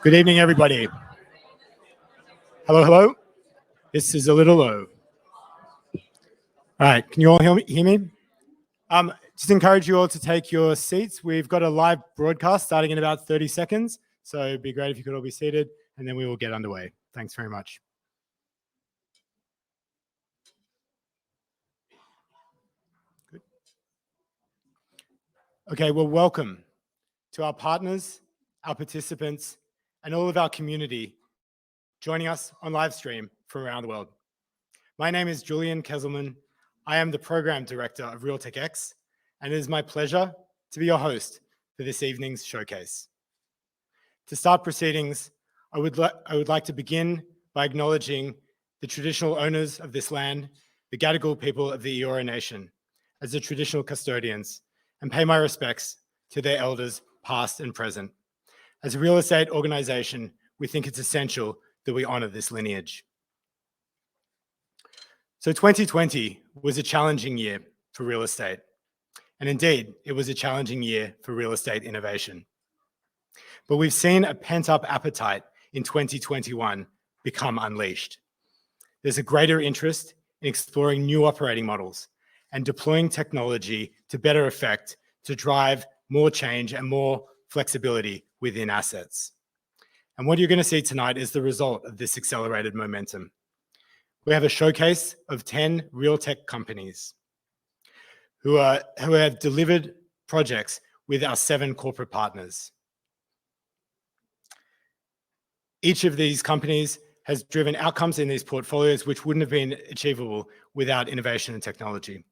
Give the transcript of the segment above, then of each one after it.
Good evening, everybody. Hello, hello. This is a little low. All right, can you all hear me? Just encourage you all to take your seats. We've got a live broadcast starting in about 30 seconds, so it'd be great if you could all be seated, and then we will get underway. Thanks very much. Good. Okay, well, welcome to our partners, our participants, and all of our community joining us on live stream from around the world. My name is Julian Kesselman. I am the Program Director of RealTechX, and it is my pleasure to be your host for this evening's showcase. To start proceedings, I would like to begin by acknowledging the traditional owners of this land, the Gadigal people of the Eora Nation, as the traditional custodians, and pay my respects to their elders, past and present. As a real estate organization, we think it's essential that we honor this lineage. So 2020 was a challenging year for real estate. And indeed, it was a challenging year for real estate innovation. But we've seen a pent-up appetite in 2021 become unleashed. There's a greater interest in exploring new operating models and deploying technology to better effect to drive more change and more flexibility within assets. And what you're going to see tonight is the result of this accelerated momentum. We have a showcase of 10 real tech companies who have delivered projects with our 7 corporate partners. Each of these companies has driven outcomes in these portfolios which wouldn't have been achievable without innovation and technology.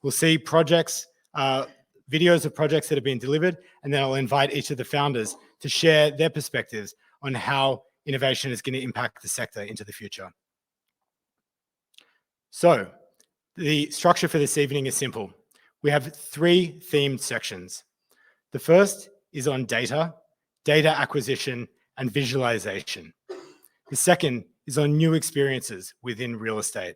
We'll see projects, videos of projects that have been delivered, and then I'll invite each of the founders to share their perspectives on how innovation is going to impact the sector into the future. So, the structure for this evening is simple. We have 3 themed sections. The first is on data acquisition, and visualization. The second is on new experiences within real estate.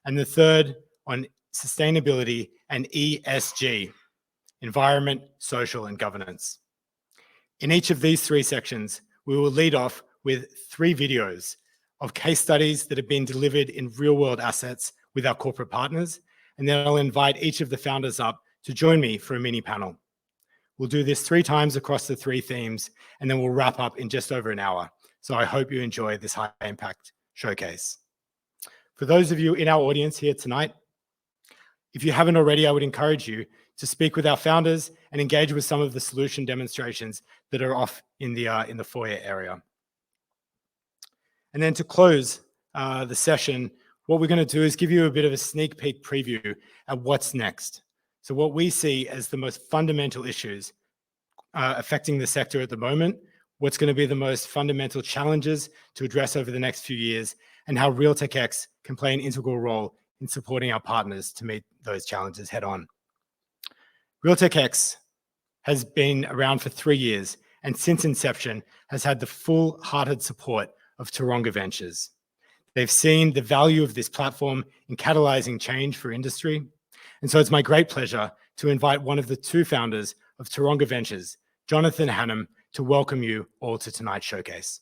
And the third on sustainability and ESG, environment, social, and governance. In each of these 3 sections, we will lead off with 3 videos of case studies that have been delivered in real-world assets with our corporate partners, and then I'll invite each of the founders up to join me for a mini panel. We'll do this 3 times across the 3 themes, and then we'll wrap up in just over an hour. So I hope you enjoy this high-impact showcase. For those of you in our audience here tonight, if you haven't already, I would encourage you to speak with our founders and engage with some of the solution demonstrations that are off in the foyer area. And then to close the session, what we're going to do is give you a bit of a sneak peek preview at what's next. So what we see as the most fundamental issues affecting the sector at the moment, what's going to be the most fundamental challenges to address over the next few years, and how RealTechX can play an integral role in supporting our partners to meet those challenges head on. RealTechX has been around for 3 years, and since inception has had the full-hearted support of Taronga Ventures. They've seen the value of this platform in catalyzing change for industry. And so it's my great pleasure to invite one of the 2 founders of Taronga Ventures, Jonathan Hannum, to welcome you all to tonight's showcase.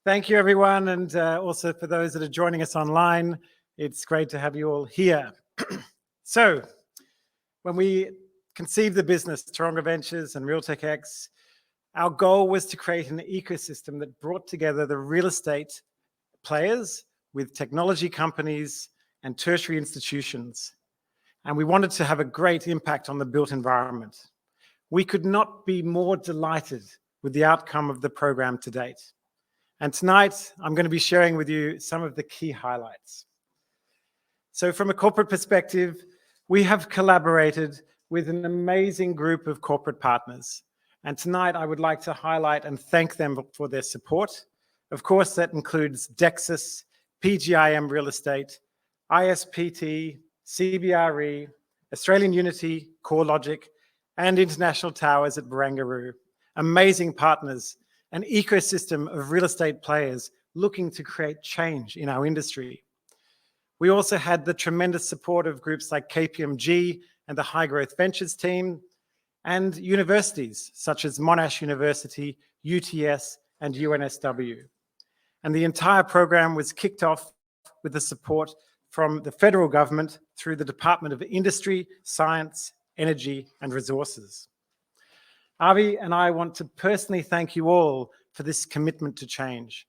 Thank you, everyone. And also for those that are joining us online, it's great to have you all here. So when we conceived the business, Taronga Ventures and RealTechX, our goal was to create an ecosystem that brought together the real estate players with technology companies and tertiary institutions. And we wanted to have a great impact on the built environment. We could not be more delighted with the outcome of the program to date. And tonight, I'm going to be sharing with you some of the key highlights. So from a corporate perspective, we have collaborated with an amazing group of corporate partners And tonight I would like to highlight and thank them for their support. Of course, that includes Dexa, PGIM Real Estate, ISPT, CBRE, Australian Unity, CoreLogic, and International Towers at Barangaroo. Amazing partners, an ecosystem of real estate players looking to create change in our industry. We also had the tremendous support of groups like KPMG and the High Growth Ventures team, and universities such as Monash University, UTS, and UNSW. And the entire program was kicked off with the support from the federal government through the Department of Industry, Science, Energy, and Resources. Avi and I want to personally thank you all for this commitment to change.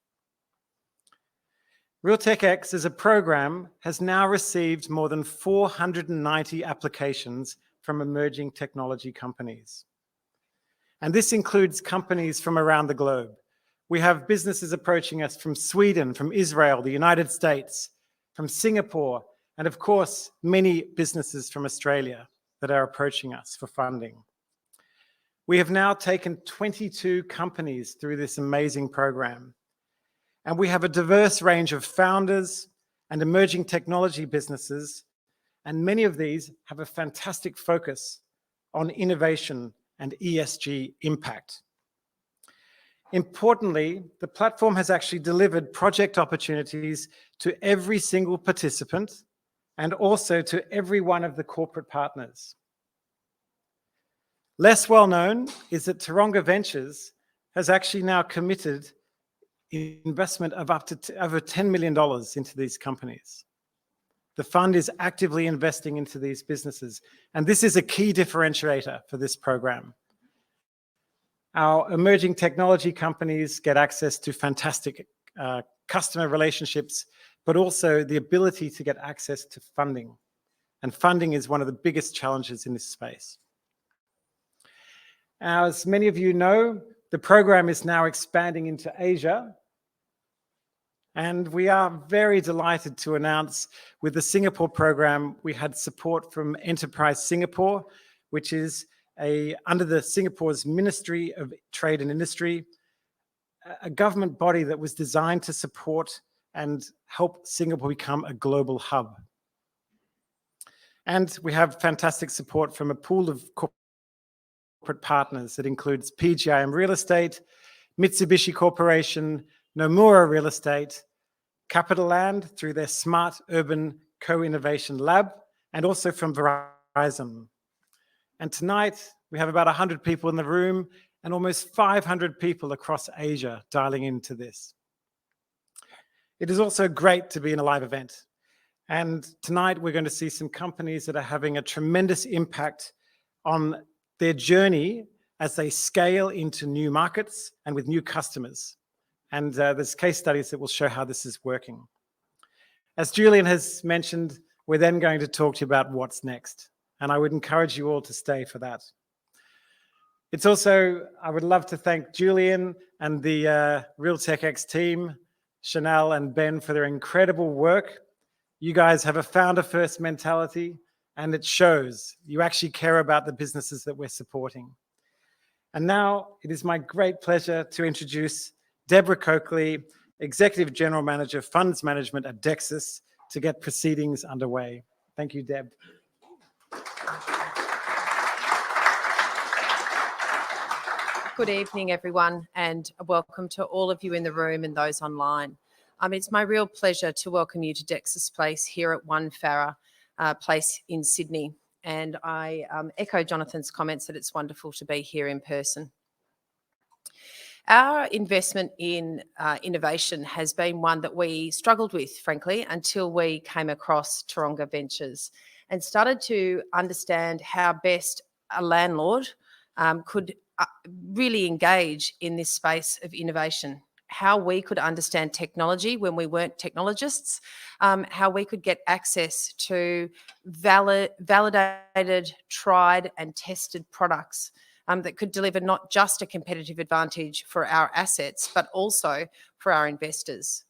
RealTechX as a program has now received more than 490 applications from emerging technology companies. And this includes companies from around the globe. We have businesses approaching us from Sweden, from Israel, the United States, from Singapore, and of course, many businesses from Australia that are approaching us for funding. We have now taken 22 companies through this amazing program. And we have a diverse range of founders and emerging technology businesses, and many of these have a fantastic focus on innovation and ESG impact. Importantly, the platform has actually delivered project opportunities to every single participant and also to every one of the corporate partners. Less well known is that Taronga Ventures has actually now committed investment of up to over $10 million into these companies. The fund is actively investing into these businesses, and this is a key differentiator for this program. Our emerging technology companies get access to fantastic customer relationships, but also the ability to get access to funding. And funding is one of the biggest challenges in this space. As many of you know, the program is now expanding into Asia. And we are very delighted to announce with the Singapore program, we had support from Enterprise Singapore, which is under the Singapore's Ministry of Trade and Industry, a government body that was designed to support and help Singapore become a global hub. And we have fantastic support from a pool of corporate partners that includes PGIM Real Estate, Mitsubishi Corporation, Nomura Real Estate, Capital Land through their Smart Urban Co-Innovation Lab, and also from Verizon. And tonight, we have about 100 people in the room and almost 500 people across Asia dialing into this. It is also great to be in a live event. And tonight, we're going to see some companies that are having a tremendous impact on their journey as they scale into new markets and with new customers. And there's case studies that will show how this is working. As Julian has mentioned, we're then going to talk to you about what's next. And I would encourage you all to stay for that. It's also, I would love to thank Julian and the RealTechX team, Chanel and Ben, for their incredible work. You guys have a founder-first mentality, and it shows. You actually care about the businesses that we're supporting. And now it is my great pleasure to introduce Deborah Coakley, Executive General Manager, Funds Management at Dexa, to get proceedings underway. Thank you, Deb. Good evening, everyone, and welcome to all of you in the room and those online. It's my real pleasure to welcome you to Dexa's Place here at 1 Farrer Place in Sydney. And I echo Jonathan's comments that it's wonderful to be here in person. Our investment in innovation has been one that we struggled with, frankly, until we came across Taronga Ventures and started to understand how best a landlord could really engage in this space of innovation, how we could understand technology when we weren't technologists, how we could get access to validated, tried and tested products that could deliver not just a competitive advantage for our assets, but also for our investors.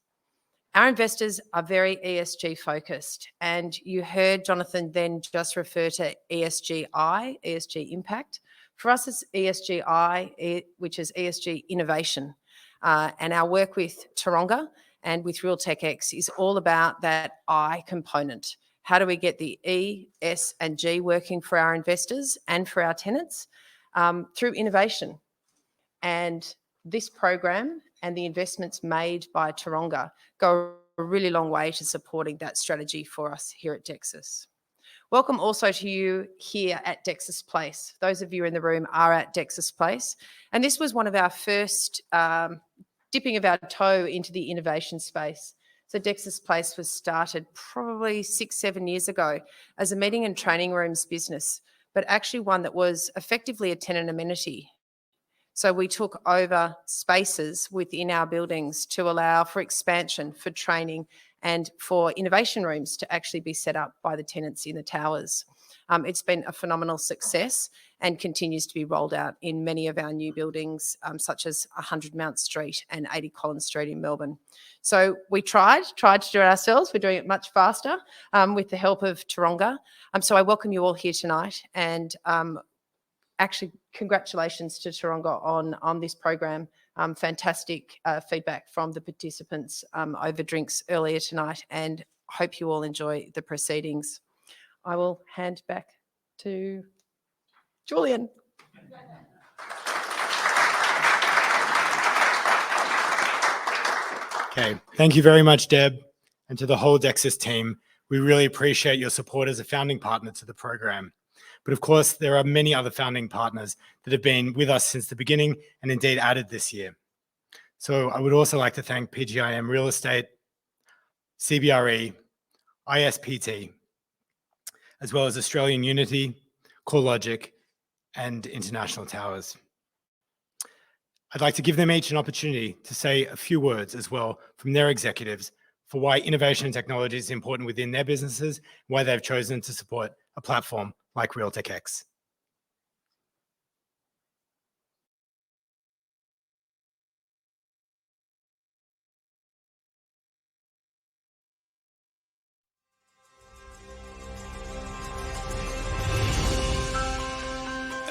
Our investors are very ESG focused, and you heard Jonathan then just refer to ESG impact. For us, it's ESGI, which is ESG innovation. And our work with Taronga and with RealTechX is all about that I component. How do we get the E, S, and G working for our investors and for our tenants through innovation? And this program and the investments made by Taronga go a really long way to supporting that strategy for us here at Dexus. Welcome also to you here at Dexus Place. Those of you in the room are at Dexus Place. And this was one of our first dipping of our toe into the innovation space. So Dexus Place was started probably 6-7 years ago as a meeting and training rooms business, but actually one that was effectively a tenant amenity. So we took over spaces within our buildings to allow for expansion, for training, and for innovation rooms to actually be set up by the tenants in the towers. It's been a phenomenal success and continues to be rolled out in many of our new buildings, such as 100 Mount Street and 80 Collins Street in Melbourne. So we tried to do it ourselves. We're doing it much faster with the help of Taronga. So I welcome you all here tonight, and actually congratulations to Taronga on this program. Fantastic feedback from the participants over drinks earlier tonight, and hope you all enjoy the proceedings. I will hand back to Julian. Okay, thank you very much, Deb, and to the whole Dexus team. We really appreciate your support as a founding partner to the program. But of course, there are many other founding partners that have been with us since the beginning and indeed added this year. So I would also like to thank PGIM Real Estate, CBRE, ISPT, as well as Australian Unity, CoreLogic, and International Towers. I'd like to give them each an opportunity to say a few words as well from their executives for why innovation and technology is important within their businesses, why they've chosen to support a platform like RealTechX.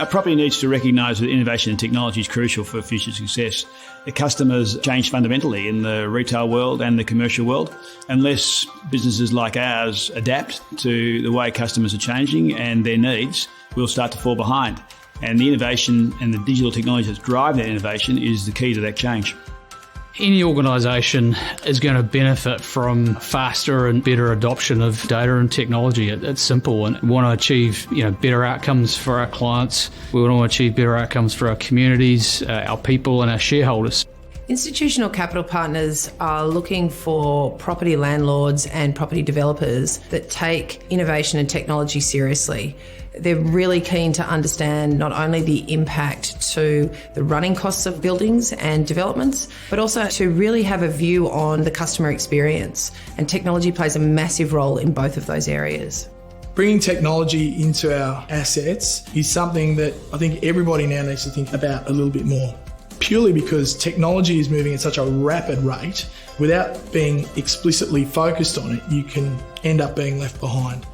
A property needs to recognise that innovation and technology is crucial for future success. The customers change fundamentally in the retail world and the commercial world. Unless businesses like ours adapt to the way customers are changing and their needs, we'll start to fall behind. And the innovation and the digital technology that's drive that innovation is the key to that change. Any organisation is going to benefit from faster and better adoption of data and technology. It's simple, and we want to achieve better outcomes for our clients. We want to achieve better outcomes for our communities, our people and our shareholders. Institutional capital partners are looking for property landlords and property developers that take innovation and technology seriously. They're really keen to understand not only the impact to the running costs of buildings and developments, but also to really have a view on the customer experience. And technology plays a massive role in both of those areas. Bringing technology into our assets is something that I think everybody now needs to think about a little bit more. Purely because technology is moving at such a rapid rate, without being explicitly focused on it, you can end up being left behind.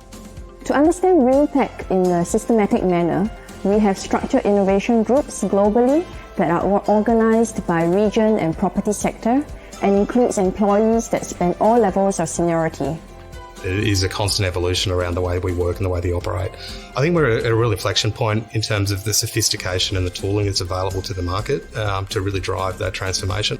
To understand real tech in a systematic manner, we have structured innovation groups globally that are organized by region and property sector and includes employees that span all levels of seniority. It is a constant evolution around the way we work and the way we operate. I think we're at a real inflection point in terms of the sophistication and the tooling that's available to the market to really drive that transformation.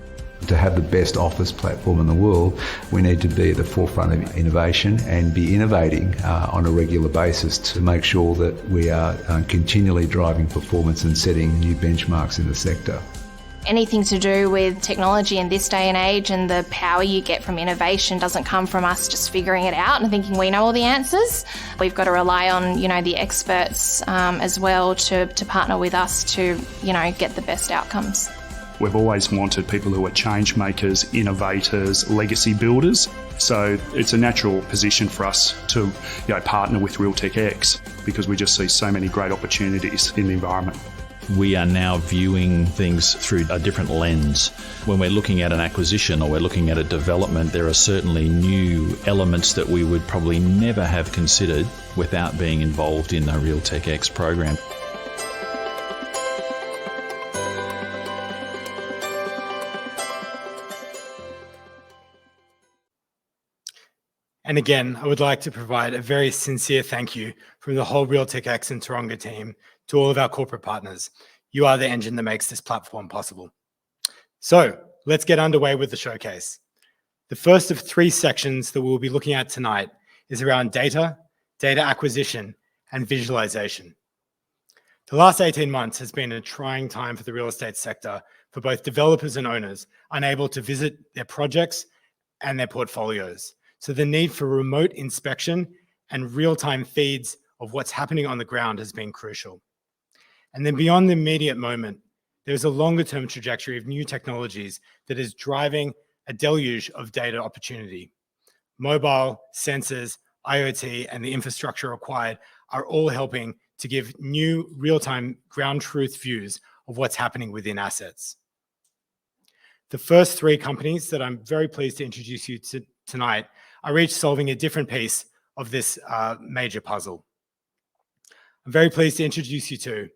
To have the best office platform in the world, we need to be at the forefront of innovation and be innovating on a regular basis to make sure that we are continually driving performance and setting new benchmarks in the sector. Anything to do with technology in this day and age and the power you get from innovation doesn't come from us just figuring it out and thinking we know all the answers. We've got to rely on, the experts as well to partner with us to, get the best outcomes. We've always wanted people who are change makers, innovators, legacy builders. So it's a natural position for us to partner with RealTechX because we just see so many great opportunities in the environment. We are now viewing things through a different lens. When we're looking at an acquisition or we're looking at a development, there are certainly new elements that we would probably never have considered without being involved in a RealTechX program. And again, I would like to provide a very sincere thank you from the whole RealTechX and Taronga team to all of our corporate partners. You are the engine that makes this platform possible. So let's get underway with the showcase. The first of 3 sections that we'll be looking at tonight is around data, data acquisition, and visualization. The last 18 months has been a trying time for the real estate sector for both developers and owners unable to visit their projects and their portfolios. So the need for remote inspection and real-time feeds of what's happening on the ground has been crucial. And then beyond the immediate moment, there's a longer-term trajectory of new technologies that is driving a deluge of data opportunity. Mobile, sensors, IoT, and the infrastructure required are all helping to give new real-time ground truth views of what's happening within assets. The first 3 companies that I'm very pleased to introduce you to tonight are each solving a different piece of this major puzzle. I'm very pleased to introduce you to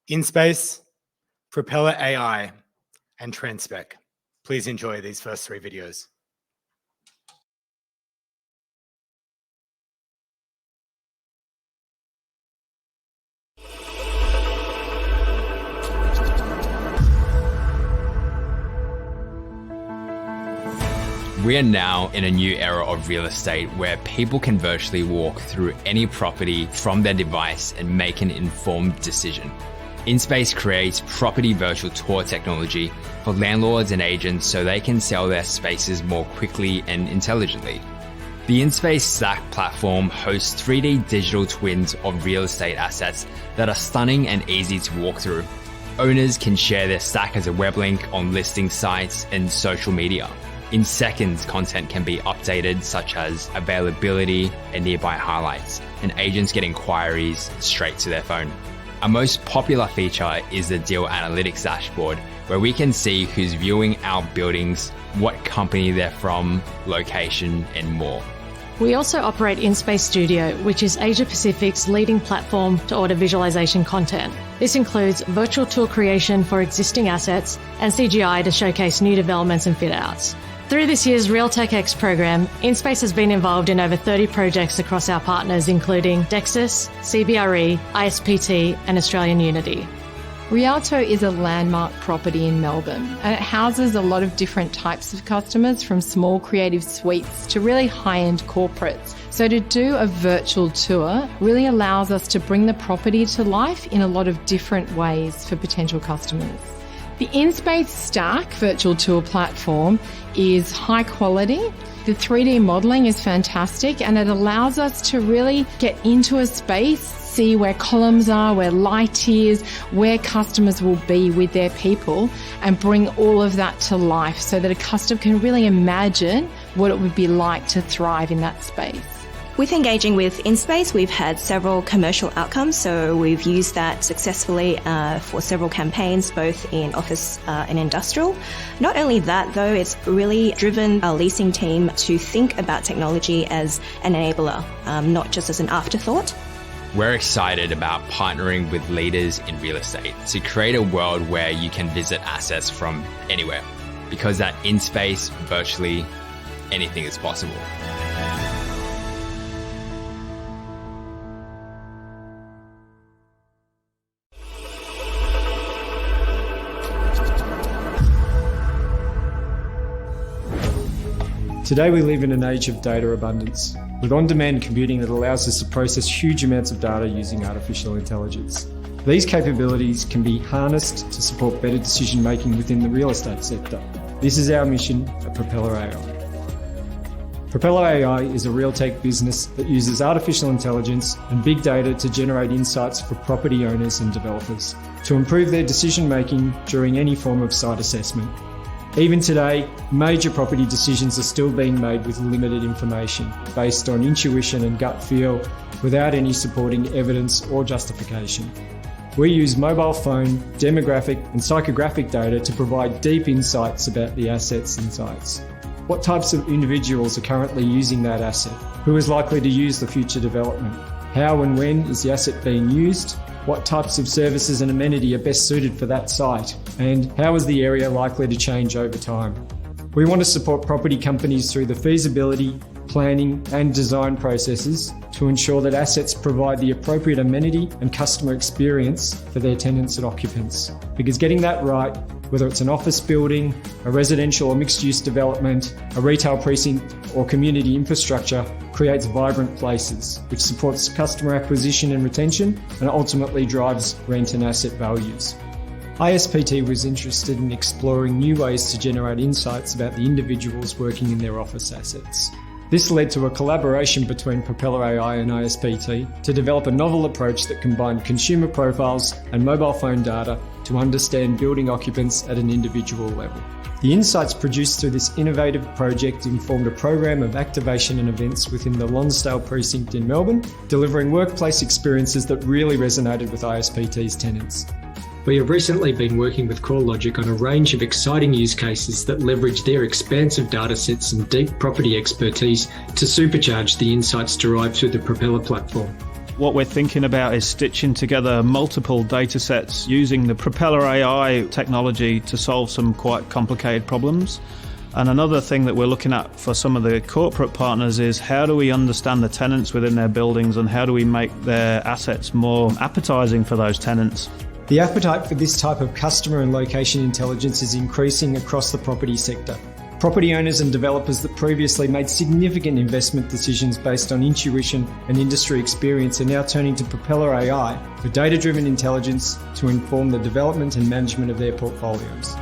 InSpace, Propeller AI, and TrendSpec. Please enjoy these first 3 videos. We are now in a new era of real estate where people can virtually walk through any property from their device and make an informed decision. InSpace creates property virtual tour technology for landlords and agents so they can sell their spaces more quickly and intelligently. The InSpace Stack platform hosts 3D digital twins of real estate assets that are stunning and easy to walk through. Owners can share their stack as a web link on listing sites and social media. In seconds, content can be updated, such as availability and nearby highlights, and agents get inquiries straight to their phone. Our most popular feature is the Deal Analytics dashboard, where we can see who's viewing our buildings, what company they're from, location, and more. We also operate InSpace Studio, which is Asia Pacific's leading platform to order visualization content. This includes virtual tour creation for existing assets and CGI to showcase new developments and fit-outs. Through this year's RealTechX program, InSpace has been involved in over 30 projects across our partners, including Dexa, CBRE, ISPT, and Australian Unity. Rialto is a landmark property in Melbourne, and it houses a lot of different types of customers, from small creative suites to really high-end corporates. So to do a virtual tour really allows us to bring the property to life in a lot of different ways for potential customers. The InSpace Stack virtual tour platform is high quality. The 3D modeling is fantastic, and it allows us to really get into a space, see where columns are, where light is, where customers will be with their people, and bring all of that to life so that a customer can really imagine what it would be like to thrive in that space. With engaging with InSpace, we've had several commercial outcomes, so we've used that successfully for several campaigns, both in office and industrial. Not only that, though, it's really driven our leasing team to think about technology as an enabler, not just as an afterthought. We're excited about partnering with leaders in real estate to create a world where you can visit assets from anywhere, because at InSpace, virtually anything is possible. Today we live in an age of data abundance, with on-demand computing that allows us to process huge amounts of data using artificial intelligence. These capabilities can be harnessed to support better decision-making within the real estate sector. This is our mission at Propeller AI. Propeller AI is a real tech business that uses artificial intelligence and big data to generate insights for property owners and developers to improve their decision-making during any form of site assessment. Even today, major property decisions are still being made with limited information, based on intuition and gut feel, without any supporting evidence or justification. We use mobile phone, demographic and psychographic data to provide deep insights about the assets and sites. What types of individuals are currently using that asset? Who is likely to use the future development? How and when is the asset being used? What types of services and amenity are best suited for that site? And how is the area likely to change over time? We want to support property companies through the feasibility, planning, and design processes to ensure that assets provide the appropriate amenity and customer experience for their tenants and occupants. Because getting that right, whether it's an office building, a residential or mixed-use development, a retail precinct or community infrastructure, creates vibrant places, which supports customer acquisition and retention and ultimately drives rent and asset values. ISPT was interested in exploring new ways to generate insights about the individuals working in their office assets. This led to a collaboration between Propeller AI and ISPT to develop a novel approach that combined consumer profiles and mobile phone data to understand building occupants at an individual level. The insights produced through this innovative project informed a program of activation and events within the Lonsdale precinct in Melbourne, delivering workplace experiences that really resonated with ISPT's tenants. We have recently been working with CoreLogic on a range of exciting use cases that leverage their expansive data sets and deep property expertise to supercharge the insights derived through the Propeller platform. What we're thinking about is stitching together multiple data sets using the Propeller AI technology to solve some quite complicated problems. And another thing that we're looking at for some of the corporate partners is how do we understand the tenants within their buildings and how do we make their assets more appetizing for those tenants? The appetite for this type of customer and location intelligence is increasing across the property sector. Property owners and developers that previously made significant investment decisions based on intuition and industry experience are now turning to Propeller AI for data-driven intelligence to inform the development and management of their portfolios.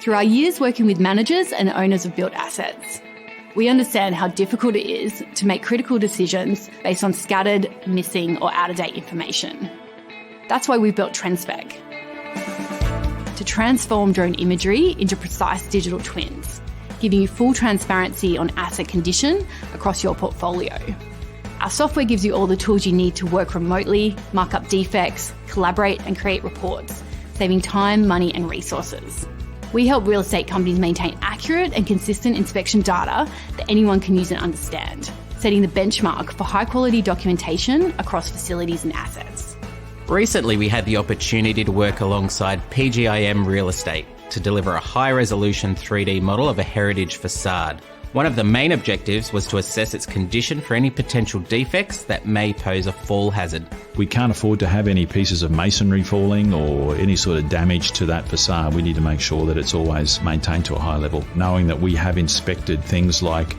Through our years working with managers and owners of built assets, we understand how difficult it is to make critical decisions based on scattered, missing, or out-of-date information. That's why we've built TrendSpec to transform drone imagery into precise digital twins, giving you full transparency on asset condition across your portfolio. Our software gives you all the tools you need to work remotely, mark up defects, collaborate, and create reports, saving time, money, and resources. We help real estate companies maintain accurate and consistent inspection data that anyone can use and understand, setting the benchmark for high-quality documentation across facilities and assets. Recently, we had the opportunity to work alongside PGIM Real Estate to deliver a high-resolution 3D model of a heritage facade. One of the main objectives was to assess its condition for any potential defects that may pose a fall hazard. We can't afford to have any pieces of masonry falling or any sort of damage to that facade. We need to make sure that it's always maintained to a high level. Knowing that we have inspected things like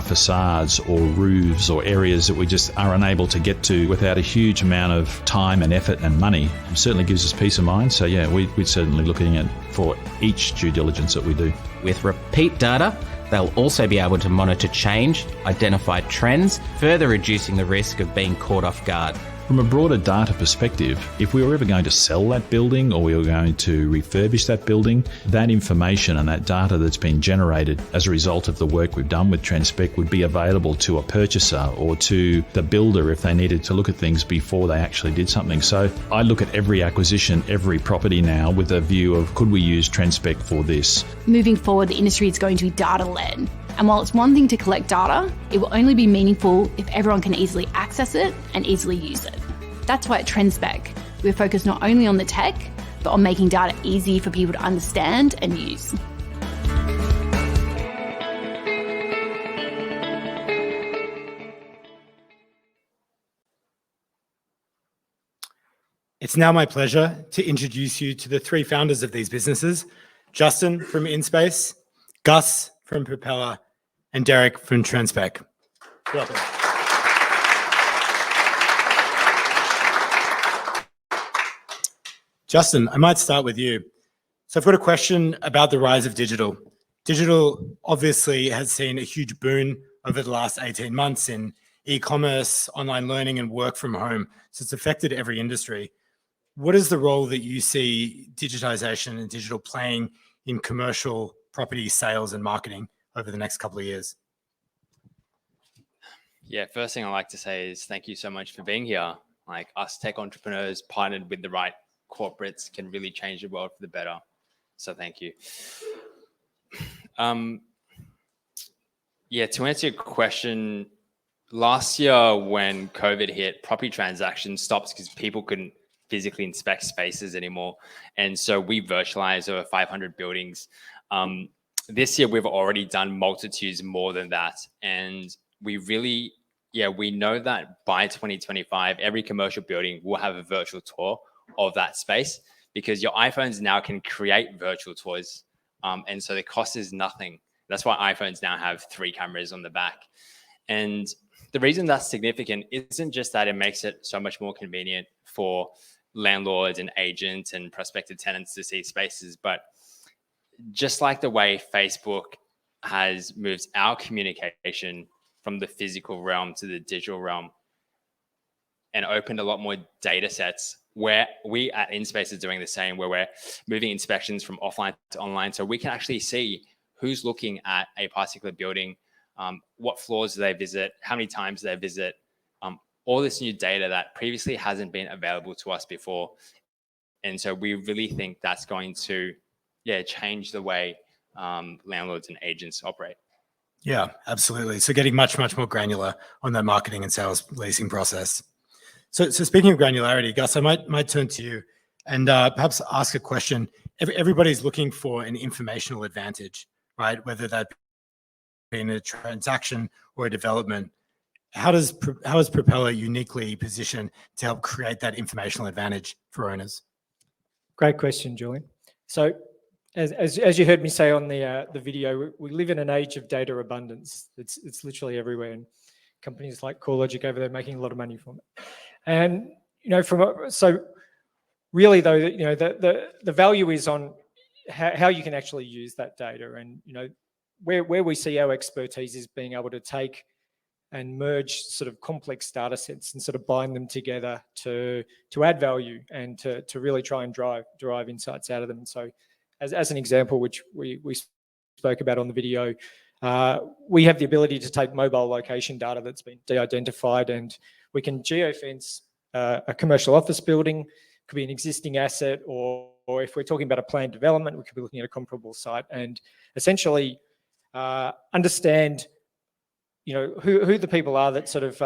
facades or roofs or areas that we just are unable to get to without a huge amount of time and effort and money certainly gives us peace of mind. So yeah, we're certainly looking at for each due diligence that we do. With repeat data, they'll also be able to monitor change, identify trends, further reducing the risk of being caught off guard. From a broader data perspective, if we were ever going to sell that building or we were going to refurbish that building, that information and that data that's been generated as a result of the work we've done with TrendSpec would be available to a purchaser or to the builder if they needed to look at things before they actually did something. So I look at every acquisition, every property now with a view of could we use TrendSpec for this? Moving forward, the industry is going to be data-led. And while it's one thing to collect data, it will only be meaningful if everyone can easily access it and easily use it. That's why at TrendSpec, we're focused not only on the tech, but on making data easy for people to understand and use. It's now my pleasure to introduce you to the three founders of these businesses, Justin from InSpace, Gus from Propeller, and Derek from TrendSpec. Welcome. Justin, I might start with you. So I've got a question about the rise of digital. Digital obviously has seen a huge boon over the last 18 months in e-commerce, online learning, and work from home. So it's affected every industry. What is the role that you see digitization and digital playing in commercial property sales and marketing over the next couple of years? Yeah, first thing I like to say is thank you so much for being here. Like us tech entrepreneurs partnered with the right corporates can really change the world for the better. So thank you. Yeah, to answer your question, last year when COVID hit, property transactions stopped because people couldn't physically inspect spaces anymore. And so we virtualized over 500 buildings. This year, we've already done multitudes more than that. And we really, we know that by 2025, every commercial building will have a virtual tour of that space, because your iPhones now can create virtual tours. And so the cost is nothing. That's why iPhones now have 3 cameras on the back. And the reason that's significant isn't just that it makes it so much more convenient for landlords and agents and prospective tenants to see spaces, but just like the way Facebook has moved our communication from the physical realm to the digital realm and opened a lot more data sets, where we at InSpace are doing the same, where we're moving inspections from offline to online. So we can actually see who's looking at a particular building, what floors do they visit, how many times do they visit, all this new data that previously hasn't been available to us before. And so we really think that's going to change the way landlords and agents operate. Yeah, absolutely. So getting much more granular on that marketing and sales leasing process. So speaking of granularity, Gus, I might turn to you and perhaps ask a question. Everybody's looking for an informational advantage, right? Whether that be in a transaction or a development. How is Propeller uniquely positioned to help create that informational advantage for owners? Great question, Julian. So as you heard me say on the video, we live in an age of data abundance. It's literally everywhere, and companies like CoreLogic over there making a lot of money from it. And so really though, the value is on how you can actually use that data, and where we see our expertise is being able to take and merge sort of complex data sets and sort of bind them together to add value and to really try and derive insights out of them. And so as an example, which we spoke about on the video, we have the ability to take mobile location data that's been de-identified, and we can geofence a commercial office building, could be an existing asset, or if we're talking about a planned development, we could be looking at a comparable site, and essentially understand who the people are that sort of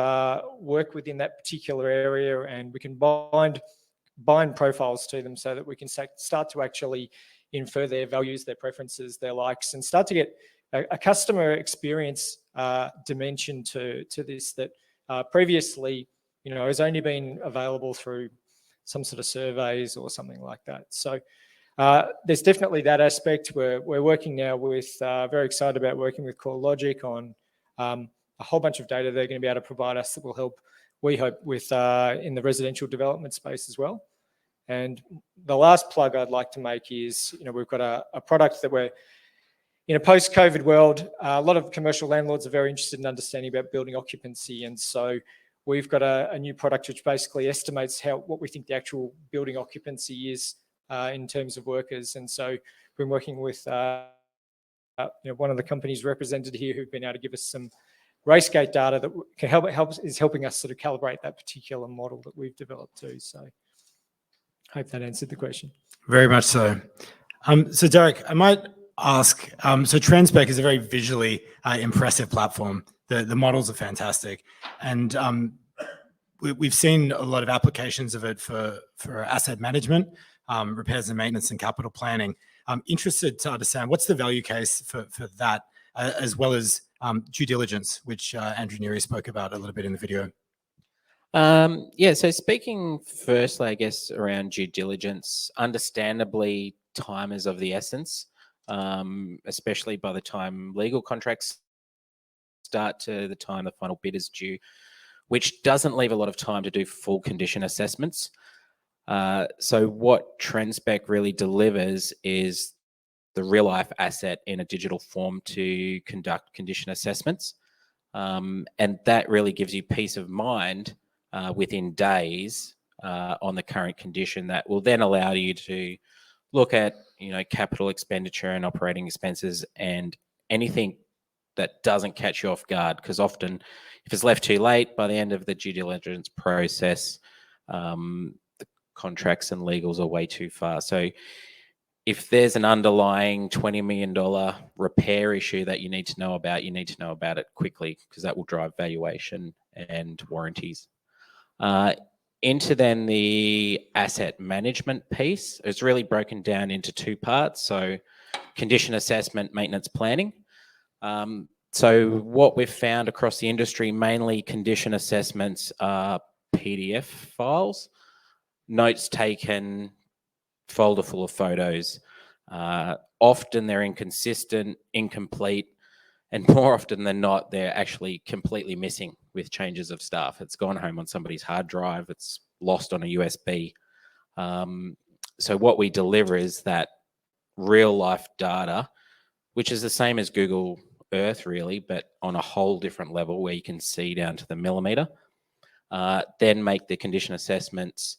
work within that particular area, and we can bind profiles to them so that we can start to actually infer their values, their preferences, their likes, and start to get a customer experience dimension to this that previously has only been available through some sort of surveys or something like that. So there's definitely that aspect. We're working now with, very excited about working with CoreLogic on a whole bunch of data they're going to be able to provide us that will help, we hope, with in the residential development space as well. And the last plug I'd like to make is, we've got a product that we're, in a post-COVID world, a lot of commercial landlords are very interested in understanding about building occupancy. And so we've got a new product which basically estimates what we think the actual building occupancy is in terms of workers. And so we've been working with one of the companies represented here who've been able to give us some RaceGate data that can is helping us sort of calibrate that particular model that we've developed too. So I hope that answered the question. Very much so. So Derek, I might ask, so Transspec is a very visually impressive platform. The models are fantastic. And we've seen a lot of applications of it for asset management, repairs and maintenance, and capital planning. I'm interested to understand what's the value case for that, as well as due diligence, which Andrew Neary spoke about a little bit in the video. So speaking firstly, I guess, around due diligence, understandably, time is of the essence, especially by the time legal contracts start to the time the final bid is due, which doesn't leave a lot of time to do full condition assessments. So what Transspec really delivers is the real life asset in a digital form to conduct condition assessments. And that really gives you peace of mind within days on the current condition that will then allow you to look at, capital expenditure and operating expenses and anything that doesn't catch you off guard. Because often if it's left too late by the end of the due diligence process, the contracts and legals are way too far. So if there's an underlying $20 million repair issue that you need to know about, you need to know about it quickly because that will drive valuation and warranties. Into then the asset management piece, it's really broken down into two parts. So condition assessment, maintenance planning. So what we've found across the industry, mainly condition assessments are PDF files, notes taken, folder full of photos. Often they're inconsistent, incomplete, and more often than not, they're actually completely missing with changes of stuff. It's gone home on somebody's hard drive. It's lost on a USB. So what we deliver is that real life data, which is the same as Google Earth really, but on a whole different level where you can see down to the millimeter. Then make the condition assessments,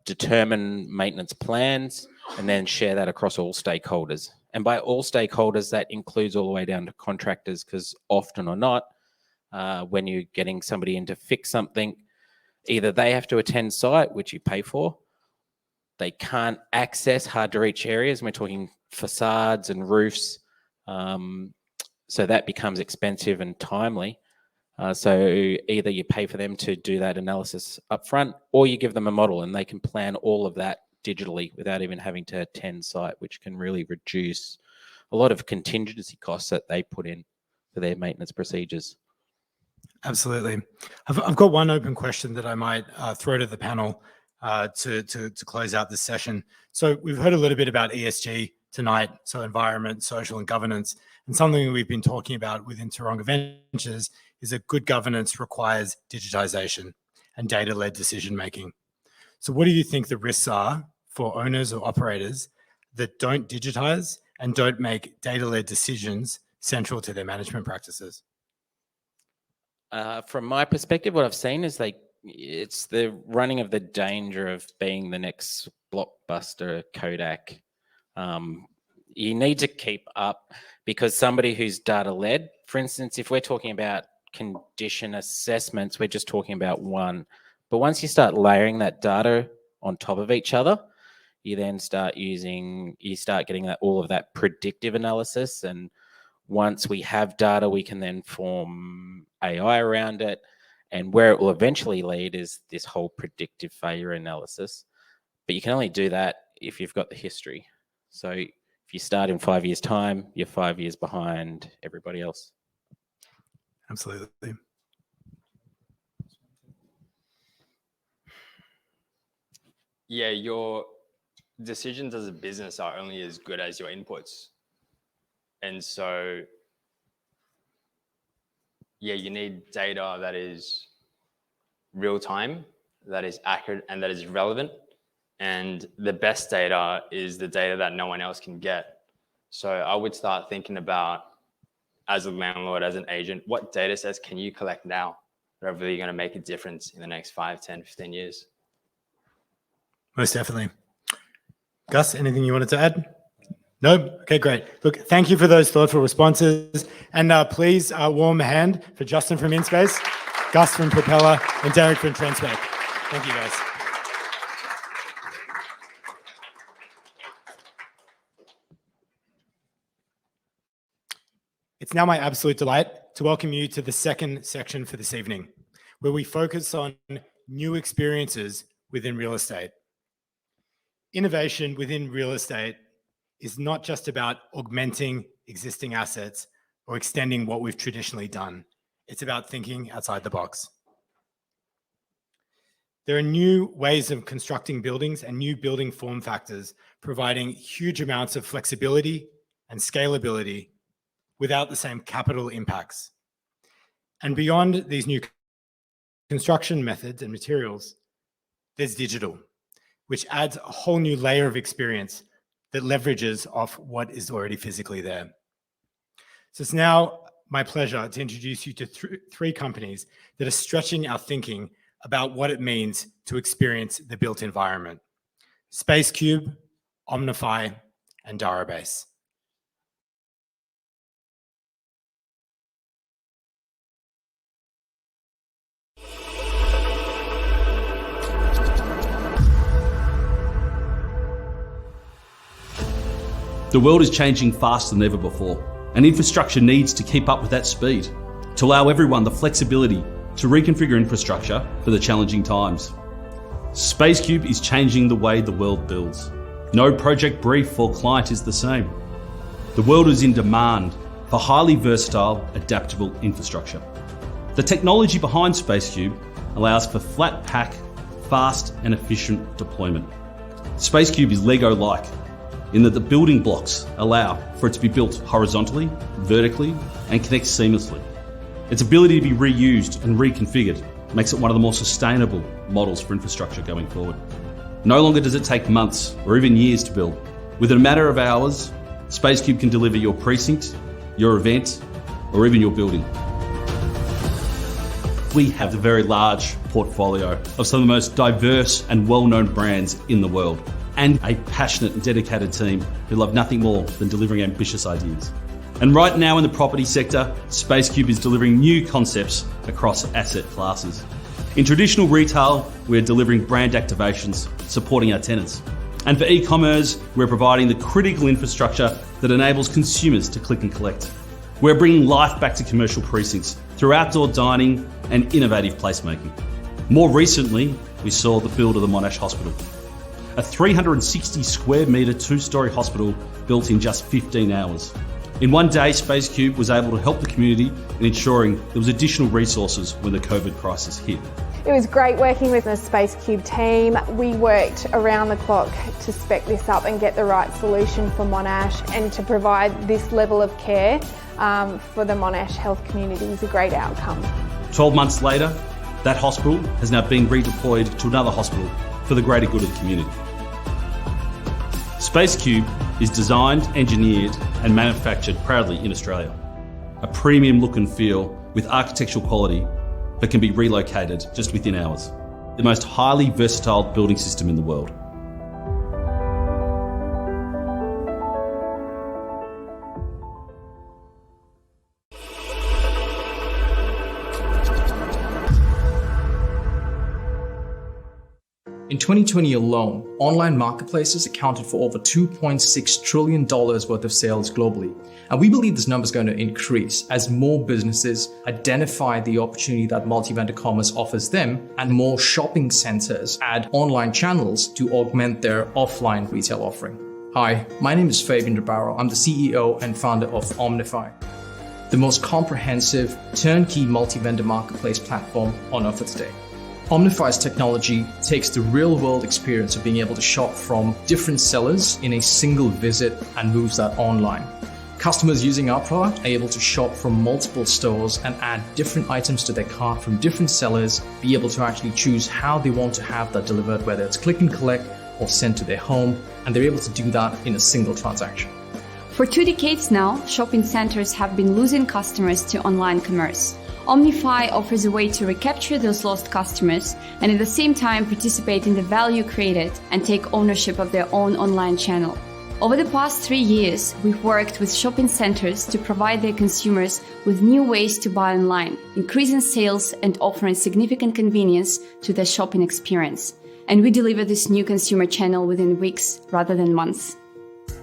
determine maintenance plans, and then share that across all stakeholders. And by all stakeholders, that includes all the way down to contractors, because often or not, when you're getting somebody in to fix something, either they have to attend site, which you pay for, they can't access hard to reach areas. We're talking facades and roofs. So that becomes expensive and timely. So either you pay for them to do that analysis up front, or you give them a model and they can plan all of that digitally without even having to attend site, which can really reduce a lot of contingency costs that they put in for their maintenance procedures. Absolutely. I've got one open question that I might throw to the panel to close out this session. So we've heard a little bit about ESG tonight, so environment, social and governance, and something we've been talking about within Taronga Ventures is that good governance requires digitization and data-led decision-making. So what do you think the risks are for owners or operators that don't digitize and don't make data-led decisions central to their management practices? From my perspective, what I've seen is it's the running of the danger of being the next Blockbuster, Kodak. You need to keep up, because somebody who's data-led, for instance, if we're talking about condition assessments, we're just talking about one. But once you start layering that data on top of each other, you then start getting all of that predictive analysis. And once we have data, we can then form AI around it. And where it will eventually lead is this whole predictive failure analysis. But you can only do that if you've got the history. So if you start in 5 years' time, you're 5 years behind everybody else. Absolutely. Yeah, your decisions as a business are only as good as your inputs. And so, yeah, you need data that is real time, that is accurate, and that is relevant. And the best data is the data that no one else can get. So I would start thinking about, as a landlord, as an agent, what data sets can you collect now that are really going to make a difference in the next 5, 10, 15 years? Most definitely. Gus, anything you wanted to add? No? Okay, great. Look, thank you for those thoughtful responses. And please, a warm hand for Justin from InSpace, Gus from Propeller, and Derek from Transspec. Thank you, guys. It's now my absolute delight to welcome you to the second section for this evening, where we focus on new experiences within real estate. Innovation within real estate is not just about augmenting existing assets or extending what we've traditionally done. It's about thinking outside the box. There are new ways of constructing buildings and new building form factors, providing huge amounts of flexibility and scalability without the same capital impacts. And beyond these new construction methods and materials, there's digital, which adds a whole new layer of experience that leverages off what is already physically there. So it's now my pleasure to introduce you to three companies that are stretching our thinking about what it means to experience the built environment: SpaceCube, Omnify, and Darabase. The world is changing faster than ever before, and infrastructure needs to keep up with that speed to allow everyone the flexibility to reconfigure infrastructure for the challenging times. SpaceCube is changing the way the world builds. No project brief or client is the same. The world is in demand for highly versatile, adaptable infrastructure. The technology behind SpaceCube allows for flat pack, fast and efficient deployment. SpaceCube is Lego-like in that the building blocks allow for it to be built horizontally, vertically, and connect seamlessly. Its ability to be reused and reconfigured makes it one of the more sustainable models for infrastructure going forward. No longer does it take months or even years to build. Within a matter of hours, SpaceCube can deliver your precinct, your event, or even your building. We have a very large portfolio of some of the most diverse and well-known brands in the world, and a passionate and dedicated team who love nothing more than delivering ambitious ideas. And right now in the property sector, SpaceCube is delivering new concepts across asset classes. In traditional retail, we're delivering brand activations, supporting our tenants. And for e-commerce, we're providing the critical infrastructure that enables consumers to click and collect. We're bringing life back to commercial precincts through outdoor dining and innovative placemaking. More recently, we saw the build of the Monash Hospital, a 360 square metre two-storey hospital built in just 15 hours. In one day, SpaceCube was able to help the community in ensuring there was additional resources when the COVID crisis hit. It was great working with the SpaceCube team. We worked around the clock to spec this up and get the right solution for Monash, and to provide this level of care for the Monash health community is a great outcome. 12 months later, that hospital has now been redeployed to another hospital for the greater good of the community. SpaceCube is designed, engineered and manufactured proudly in Australia. A premium look and feel with architectural quality that can be relocated just within hours. The most highly versatile building system in the world. In 2020 alone, online marketplaces accounted for over $2.6 trillion worth of sales globally. And we believe this number is going to increase as more businesses identify the opportunity that multi-vendor commerce offers them, and more shopping centers add online channels to augment their offline retail offering. Hi, my name is Fabian de Barro. I'm the CEO and founder of Omnify, the most comprehensive turnkey multi-vendor marketplace platform on offer today. Omnify's technology takes the real-world experience of being able to shop from different sellers in a single visit and moves that online. Customers using our product are able to shop from multiple stores and add different items to their cart from different sellers, be able to actually choose how they want to have that delivered, whether it's click and collect or sent to their home, and they're able to do that in a single transaction. For 2 decades now, shopping centers have been losing customers to online commerce. Omnify offers a way to recapture those lost customers and at the same time participate in the value created and take ownership of their own online channel. Over the past 3 years, we've worked with shopping centers to provide their consumers with new ways to buy online, increasing sales and offering significant convenience to their shopping experience. And we deliver this new consumer channel within weeks rather than months.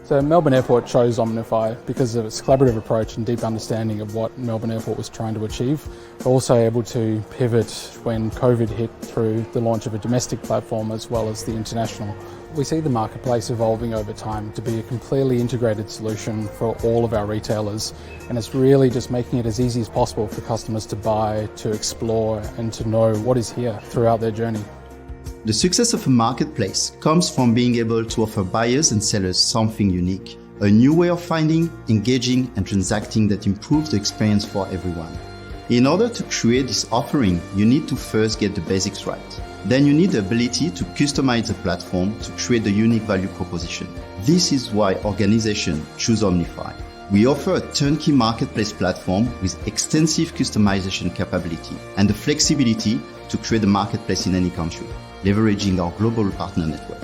So Melbourne Airport chose Omnify because of its collaborative approach and deep understanding of what Melbourne Airport was trying to achieve. We're also able to pivot when COVID hit through the launch of a domestic platform as well as the international. We see the marketplace evolving over time to be a completely integrated solution for all of our retailers, and it's really just making it as easy as possible for customers to buy, to explore and to know what is here throughout their journey. The success of a marketplace comes from being able to offer buyers and sellers something unique, a new way of finding, engaging, and transacting that improves the experience for everyone. In order to create this offering, you need to first get the basics right. Then you need the ability to customize the platform to create the unique value proposition. This is why organizations choose Omnify. We offer a turnkey marketplace platform with extensive customization capability and the flexibility to create a marketplace in any country, leveraging our global partner network.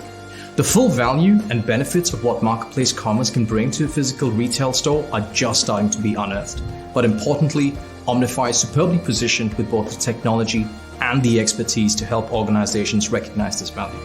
The full value and benefits of what marketplace commerce can bring to a physical retail store are just starting to be unearthed. But importantly, Omnify is superbly positioned with both the technology and the expertise to help organizations recognize this value.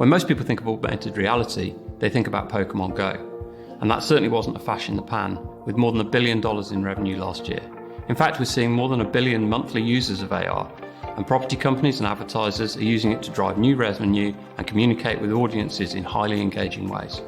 When most people think of augmented reality, they think about Pokemon Go. And that certainly wasn't a flash in the pan, with more than $1 billion in revenue last year. In fact, we're seeing more than 1 billion monthly users of AR, and property companies and advertisers are using it to drive new revenue and communicate with audiences in highly engaging ways.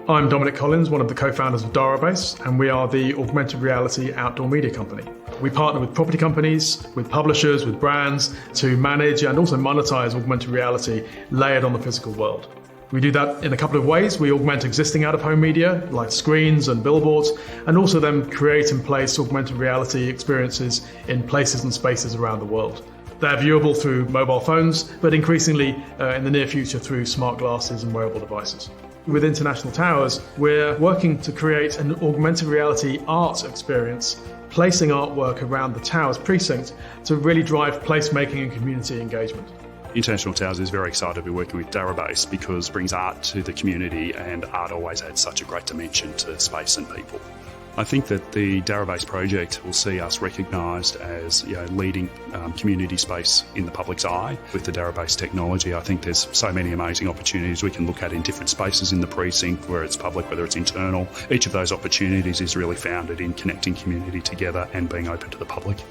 I'm Dominic Collins, one of the co-founders of Darabase, and we are the augmented reality outdoor media company. We partner with property companies, with publishers, with brands to manage and also monetize augmented reality layered on the physical world. We do that in a couple of ways. We augment existing out-of-home media like screens and billboards, and also then create and place augmented reality experiences in places and spaces around the world. They're viewable through mobile phones, but increasingly in the near future through smart glasses and wearable devices. With International Towers, we're working to create an augmented reality art experience, placing artwork around the Towers precinct to really drive placemaking and community engagement. International Towers is very excited to be working with Darabase because it brings art to the community, and art always adds such a great dimension to space and people. I think that the Darabase project will see us recognised as leading community space in the public's eye. With the Darabase technology, I think there's so many amazing opportunities we can look at in different spaces in the precinct, whether it's public, whether it's internal. Each of those opportunities is really founded in connecting community together and being open to the public.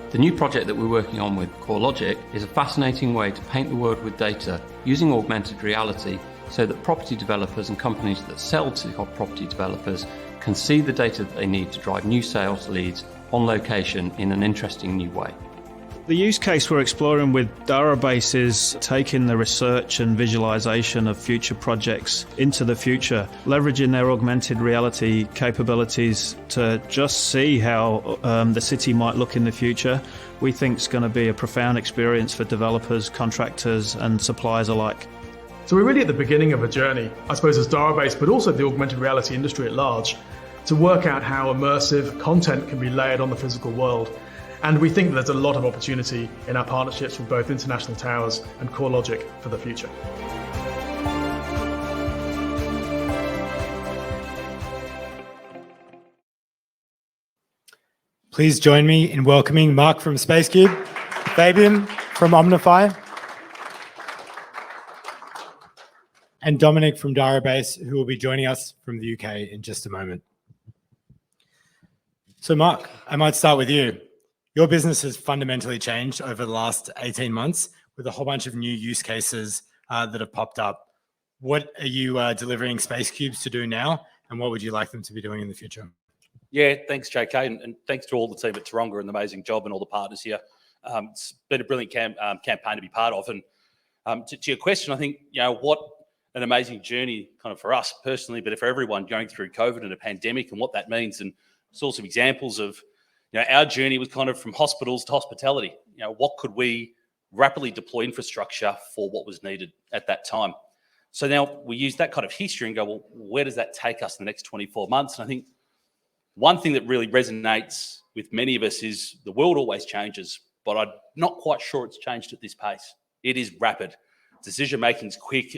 The new project that we're working on with CoreLogic is a fascinating way to paint the world with data using augmented reality so that property developers and companies that sell to property developers can see the data that they need to drive new sales leads on location in an interesting new way. The use case we're exploring with Darabase is taking the research and visualization of future projects into the future, leveraging their augmented reality capabilities to just see how the city might look in the future. We think it's going to be a profound experience for developers, contractors and suppliers alike. So we're really at the beginning of a journey, I suppose as Darabase, but also the augmented reality industry at large, to work out how immersive content can be layered on the physical world. And we think that there's a lot of opportunity in our partnerships with both International Towers and CoreLogic for the future. Please join me in welcoming Mark from SpaceCube, Fabian from Omnify, and Dominic from Darabase, who will be joining us from the UK in just a moment. So Mark, I might start with you. Your business has fundamentally changed over the last 18 months with a whole bunch of new use cases that have popped up. What are you delivering Space Cubes to do now, and what would you like them to be doing in the future? Yeah, thanks, JK, and thanks to all the team at Taronga, an amazing job, and all the partners here. It's been a brilliant campaign to be part of. And to your question, I think, what an amazing journey kind of for us personally, but for everyone going through COVID and a pandemic and what that means. And saw some examples of, our journey was kind of from hospitals to hospitality. What could we rapidly deploy infrastructure for what was needed at that time? So now we use that kind of history and go, well, where does that take us in the next 24 months? And I think one thing that really resonates with many of us is the world always changes, but I'm not quite sure it's changed at this pace. It is rapid. Decision-making is quick.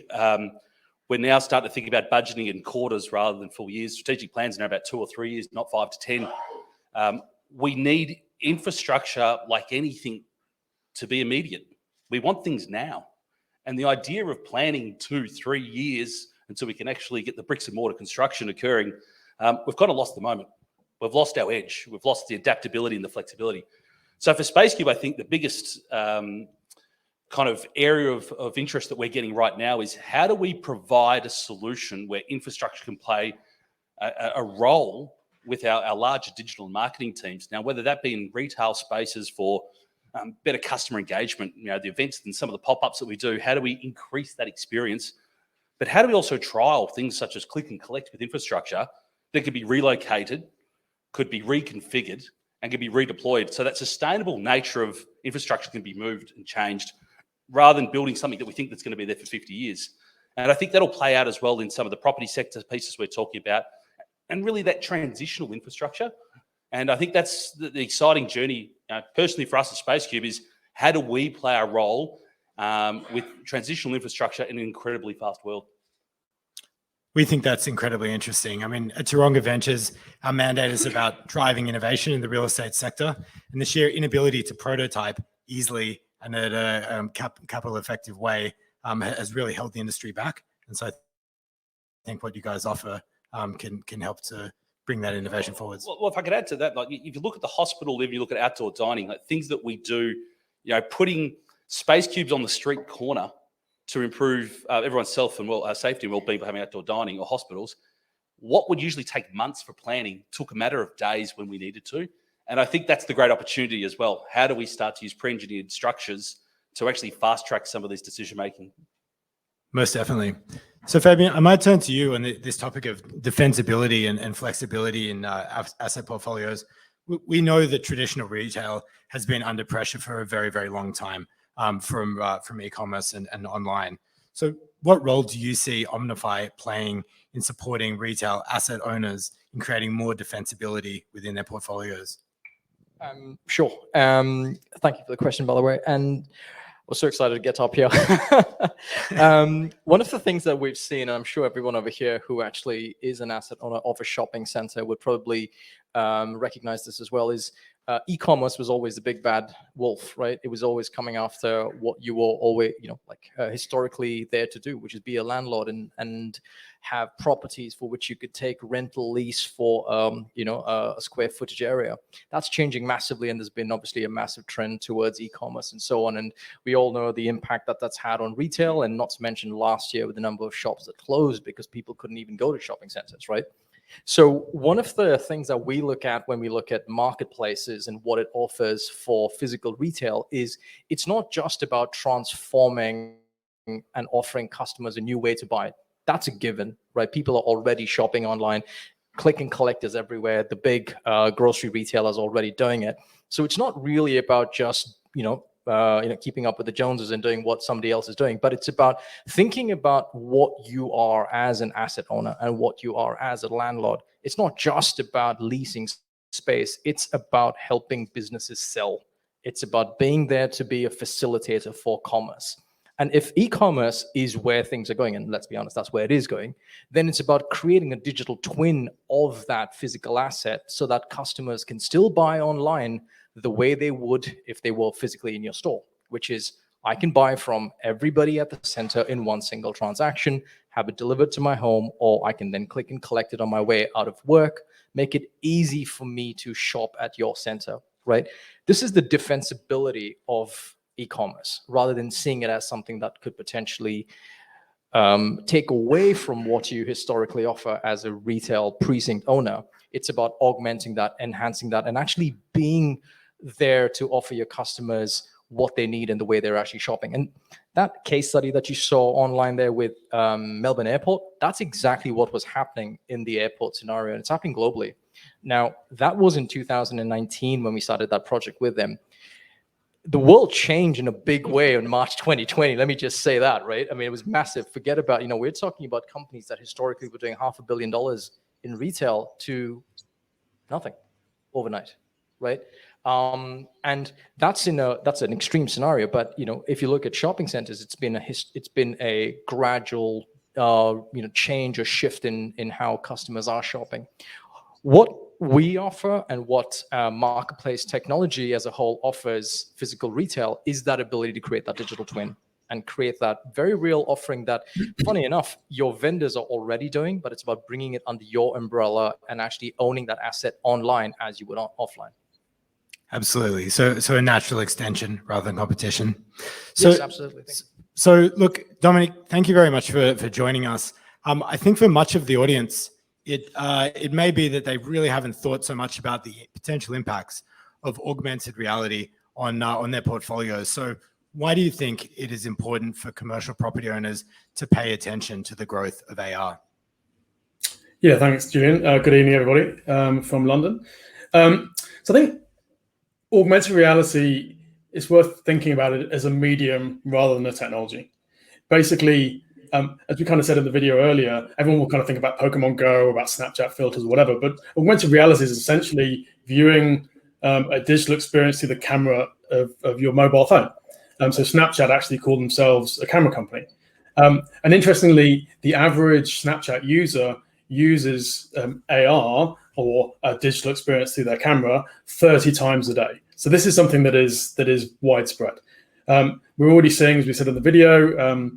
We're now starting to think about budgeting in quarters rather than full years. Strategic plans are now about 2 or 3 years, not 5 to 10. We need infrastructure like anything to be immediate. We want things now. And the idea of planning 2-3 years until we can actually get the bricks and mortar construction occurring, we've kind of lost the moment. We've lost our edge. We've lost the adaptability and the flexibility. So for SpaceCube, I think the biggest kind of area of interest that we're getting right now is how do we provide a solution where infrastructure can play a role with our larger digital and marketing teams. Now, whether that be in retail spaces for better customer engagement, the events and some of the pop-ups that we do, how do we increase that experience? But how do we also trial things such as click and collect with infrastructure that could be relocated, could be reconfigured, and can be redeployed so that sustainable nature of infrastructure can be moved and changed rather than building something that we think that's going to be there for 50 years. And I think that'll play out as well in some of the property sector pieces we're talking about, and really that transitional infrastructure. And I think that's the exciting journey, personally for us at SpaceCube, is how do we play our role with transitional infrastructure in an incredibly fast world? We think that's incredibly interesting. I mean, at Taronga Ventures, our mandate is about driving innovation in the real estate sector, and the sheer inability to prototype easily and at a capital effective way has really held the industry back. And so I think what you guys offer can help to bring that innovation forwards. Well, if I could add to that, like if you look at the hospital, if you look at outdoor dining, like things that we do, putting space cubes on the street corner to improve everyone's health and safety and well-being by having outdoor dining or hospitals, what would usually take months for planning took a matter of days when we needed to. And I think that's the great opportunity as well. How do we start to use pre-engineered structures to actually fast-track some of this decision-making? Most definitely. So Fabian, I might turn to you on this topic of defensibility and flexibility in asset portfolios. We know that traditional retail has been under pressure for a very, very long time from e-commerce and online. So what role do you see Omnify playing in supporting retail asset owners in creating more defensibility within their portfolios? Sure. Thank you for the question, by the way. And we're so excited to get up here. One of the things that we've seen, and I'm sure everyone over here who actually is an asset owner of a shopping center would probably recognize this as well, is e-commerce was always the big bad wolf, right? It was always coming after what you were always, historically there to do, which is be a landlord and have properties for which you could take rental lease for, a square footage area. That's changing massively, and there's been obviously a massive trend towards e-commerce and so on. And we all know the impact that that's had on retail, and not to mention last year with the number of shops that closed because people couldn't even go to shopping centers, right? So one of the things that we look at when we look at marketplaces and what it offers for physical retail is it's not just about transforming and offering customers a new way to buy. That's a given, right? People are already shopping online. Click and collect is everywhere. The big grocery retailers are already doing it. So it's not really about just, keeping up with the Joneses and doing what somebody else is doing, but it's about thinking about what you are as an asset owner and what you are as a landlord. It's not just about leasing space. It's about helping businesses sell. It's about being there to be a facilitator for commerce. And if e-commerce is where things are going, and let's be honest, that's where it is going, then it's about creating a digital twin of that physical asset so that customers can still buy online the way they would if they were physically in your store, which is I can buy from everybody at the center in one single transaction, have it delivered to my home, or I can then click and collect it on my way out of work, make it easy for me to shop at your center, right? This is the defensibility of e-commerce, rather than seeing it as something that could potentially take away from what you historically offer as a retail precinct owner. It's about augmenting that, enhancing that, and actually being there to offer your customers what they need and the way they're actually shopping. And that case study that you saw online there with Melbourne Airport, that's exactly what was happening in the airport scenario, and it's happening globally. Now, that was in 2019 when we started that project with them. The world changed in a big way in March 2020. Let me just say that, right? I mean, it was massive. Forget about, we're talking about companies that historically were doing $500 million in retail to nothing overnight, right? And that's an extreme scenario. But if you look at shopping centers, it's been a gradual change or shift in how customers are shopping. What we offer and what marketplace technology as a whole offers physical retail is that ability to create that digital twin and create that very real offering that, funny enough, your vendors are already doing, but it's about bringing it under your umbrella and actually owning that asset online as you would offline. Absolutely. So a natural extension rather than competition. So, yes, absolutely. So look, Dominic, thank you very much for joining us. I think for much of the audience, it may be that they really haven't thought so much about the potential impacts of augmented reality on their portfolios. So why do you think it is important for commercial property owners to pay attention to the growth of AR? Yeah, thanks, Julian. Good evening, everybody from London. So I think augmented reality is worth thinking about it as a medium rather than a technology. Basically, as we kind of said in the video earlier, everyone will kind of think about Pokemon Go, about Snapchat filters or whatever, but augmented reality is essentially viewing a digital experience through the camera of your mobile phone. So Snapchat actually call themselves a camera company. And interestingly, the average Snapchat user uses AR or a digital experience through their camera 30 times a day. So this is something that is widespread. we're already seeing, as we said in the video,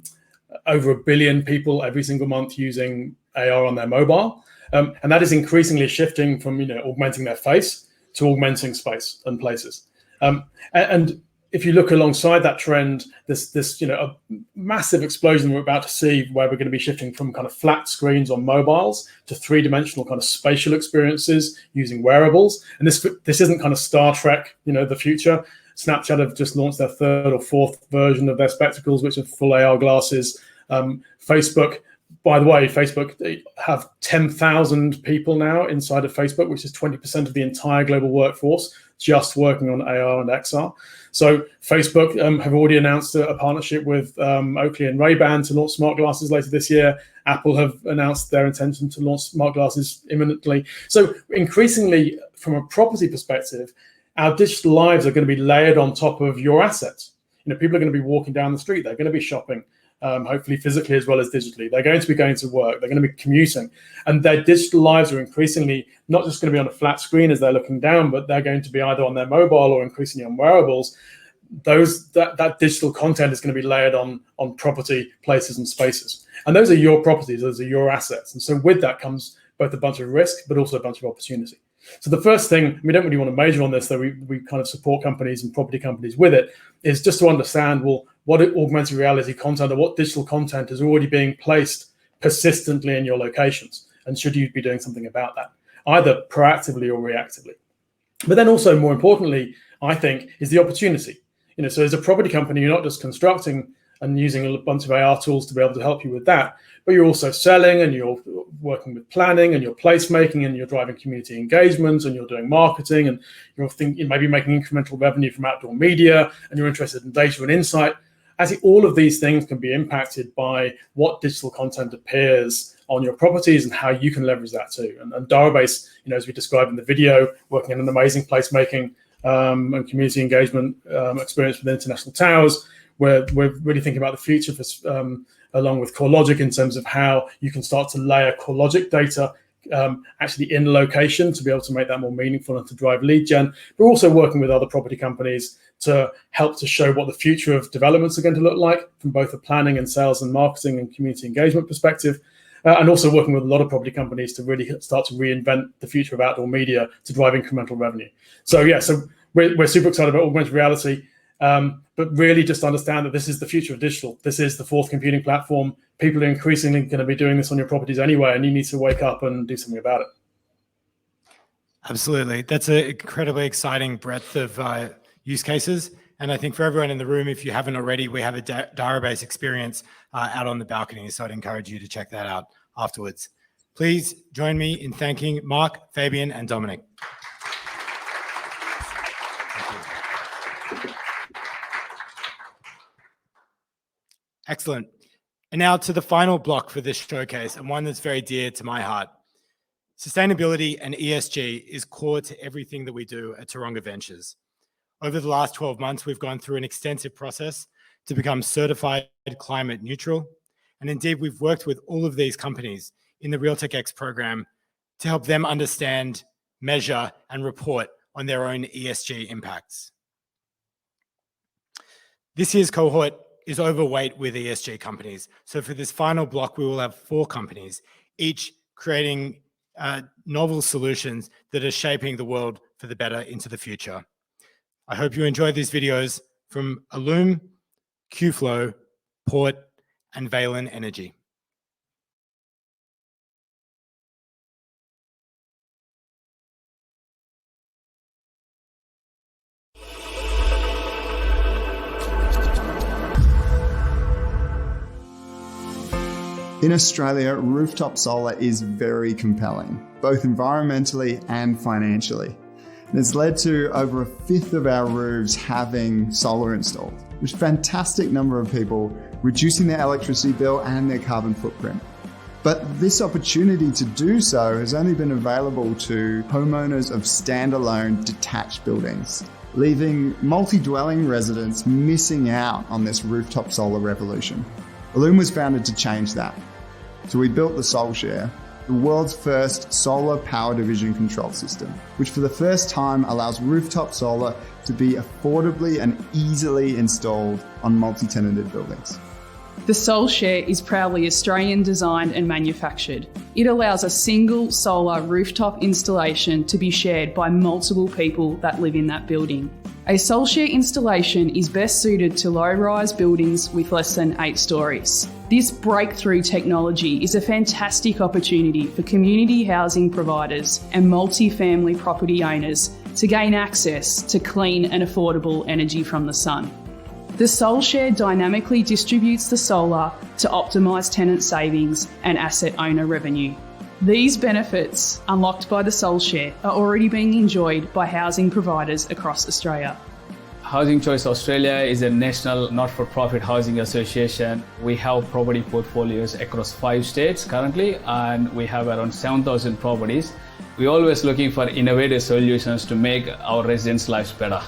over 1 billion people every single month using AR on their mobile. And that is increasingly shifting from augmenting their face to augmenting space and places. And if you look alongside that trend, this a massive explosion we're about to see, where we're going to be shifting from kind of flat screens on mobiles to three-dimensional kind of spatial experiences using wearables. And this isn't kind of Star Trek, the future. Snapchat have just launched their 3rd or 4th version of their spectacles, which are full AR glasses. Facebook, by the way, Facebook, they have 10,000 people now inside of Facebook, which is 20% of the entire global workforce, just working on AR and XR. So Facebook have already announced a partnership with Oakley and Ray-Ban to launch smart glasses later this year. Apple have announced their intention to launch smart glasses imminently. So increasingly, from a property perspective, our digital lives are going to be layered on top of your assets. People are going to be walking down the street. They're going to be shopping, hopefully physically as well as digitally. They're going to be going to work. They're going to be commuting. And their digital lives are increasingly not just going to be on a flat screen as they're looking down, but they're going to be either on their mobile or increasingly on wearables. That digital content is going to be layered on property, places, and spaces. And those are your properties. Those are your assets. And so with that comes both a bunch of risk, but also a bunch of opportunity. So the first thing, we don't really want to major on this, though we kind of support companies and property companies with it, is just to understand, well, what augmented reality content or what digital content is already being placed persistently in your locations, and should you be doing something about that, either proactively or reactively. But then also, more importantly, I think, is the opportunity. So as a property company, you're not just constructing and using a bunch of AR tools to be able to help you with that, but you're also selling, and you're working with planning, and you're placemaking, and you're driving community engagement, and you're doing marketing, and you're maybe making incremental revenue from outdoor media, and you're interested in data and insight. Actually, all of these things can be impacted by what digital content appears on your properties and how you can leverage that too. And Darabase, as we described in the video, working in an amazing placemaking and community engagement experience with International Towers, where we're really thinking about the future for, along with CoreLogic, in terms of how you can start to layer CoreLogic data actually in location to be able to make that more meaningful and to drive lead gen. We're also working with other property companies to help to show what the future of developments are going to look like from both a planning and sales and marketing and community engagement perspective. And also working with a lot of property companies to really start to reinvent the future of outdoor media to drive incremental revenue. So we're super excited about augmented reality, but really just understand that this is the future of digital. This is the 4th computing platform. People are increasingly going to be doing this on your properties anyway, and you need to wake up and do something about it. Absolutely. That's an incredibly exciting breadth of use cases. And I think for everyone in the room, if you haven't already, we have a Darabase experience out on the balcony. So I'd encourage you to check that out afterwards. Please join me in thanking Mark, Fabian, and Dominic. Excellent. And now to the final block for this showcase, and one that's very dear to my heart. Sustainability and ESG is core to everything that we do at Taronga Ventures. Over the last 12 months, we've gone through an extensive process to become certified climate neutral. And indeed, we've worked with all of these companies in the RealTechX program to help them understand, measure, and report on their own ESG impacts. This year's cohort is overweight with ESG companies. So for this final block, we will have 4 companies, each creating novel solutions that are shaping the world for the better into the future. I hope you enjoyed these videos from Illume, Qflow, Port, and Valen Energy. In Australia, rooftop solar is very compelling, both environmentally and financially. And it's led to over 1/5 of our roofs having solar installed, which is a fantastic number of people reducing their electricity bill and their carbon footprint. But this opportunity to do so has only been available to homeowners of standalone detached buildings, leaving multi-dwelling residents missing out on this rooftop solar revolution. Illume was founded to change that. So we built the SolShare, the world's first solar power division control system, which for the first time allows rooftop solar to be affordably and easily installed on multi-tenanted buildings. The SolShare is proudly Australian designed and manufactured. It allows a single solar rooftop installation to be shared by multiple people that live in that building. A SolShare installation is best suited to low-rise buildings with less than 8 stories. This breakthrough technology is a fantastic opportunity for community housing providers and multi-family property owners to gain access to clean and affordable energy from the sun. The SolShare dynamically distributes the solar to optimise tenant savings and asset owner revenue. These benefits, unlocked by the SolShare, are already being enjoyed by housing providers across Australia. Housing Choice Australia is a national not-for-profit housing association. We have property portfolios across 5 states currently, and we have around 7,000 properties. We're always looking for innovative solutions to make our residents' lives better.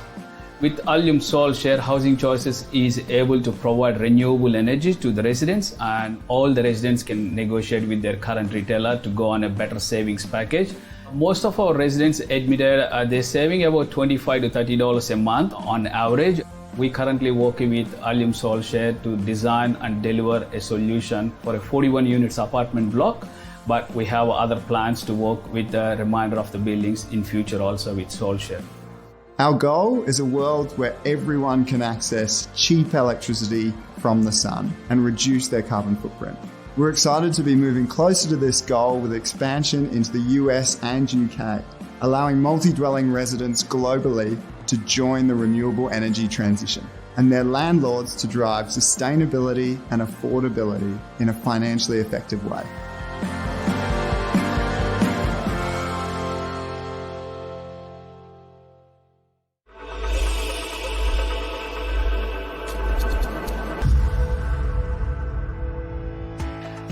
With Allium SolShare, Housing Choices is able to provide renewable energy to the residents, and all the residents can negotiate with their current retailer to go on a better savings package. Most of our residents admitted they're saving about $25 to $30 a month on average. We currently working with Allium SolShare to design and deliver a solution for a 41 units apartment block, but we have other plans to work with the remainder of the buildings in future also with SolShare. Our goal is a world where everyone can access cheap electricity from the sun and reduce their carbon footprint. We're excited to be moving closer to this goal with expansion into the US and UK, allowing multi-dwelling residents globally to join the renewable energy transition, and their landlords to drive sustainability and affordability in a financially effective way.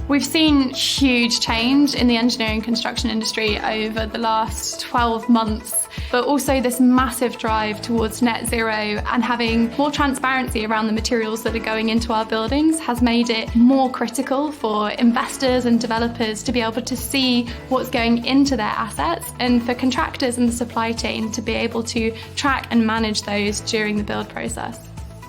We've seen huge change in the engineering construction industry over the last 12 months, but also this massive drive towards net zero and having more transparency around the materials that are going into our buildings has made it more critical for investors and developers to be able to see what's going into their assets, and for contractors and the supply chain to be able to track and manage those during the build process.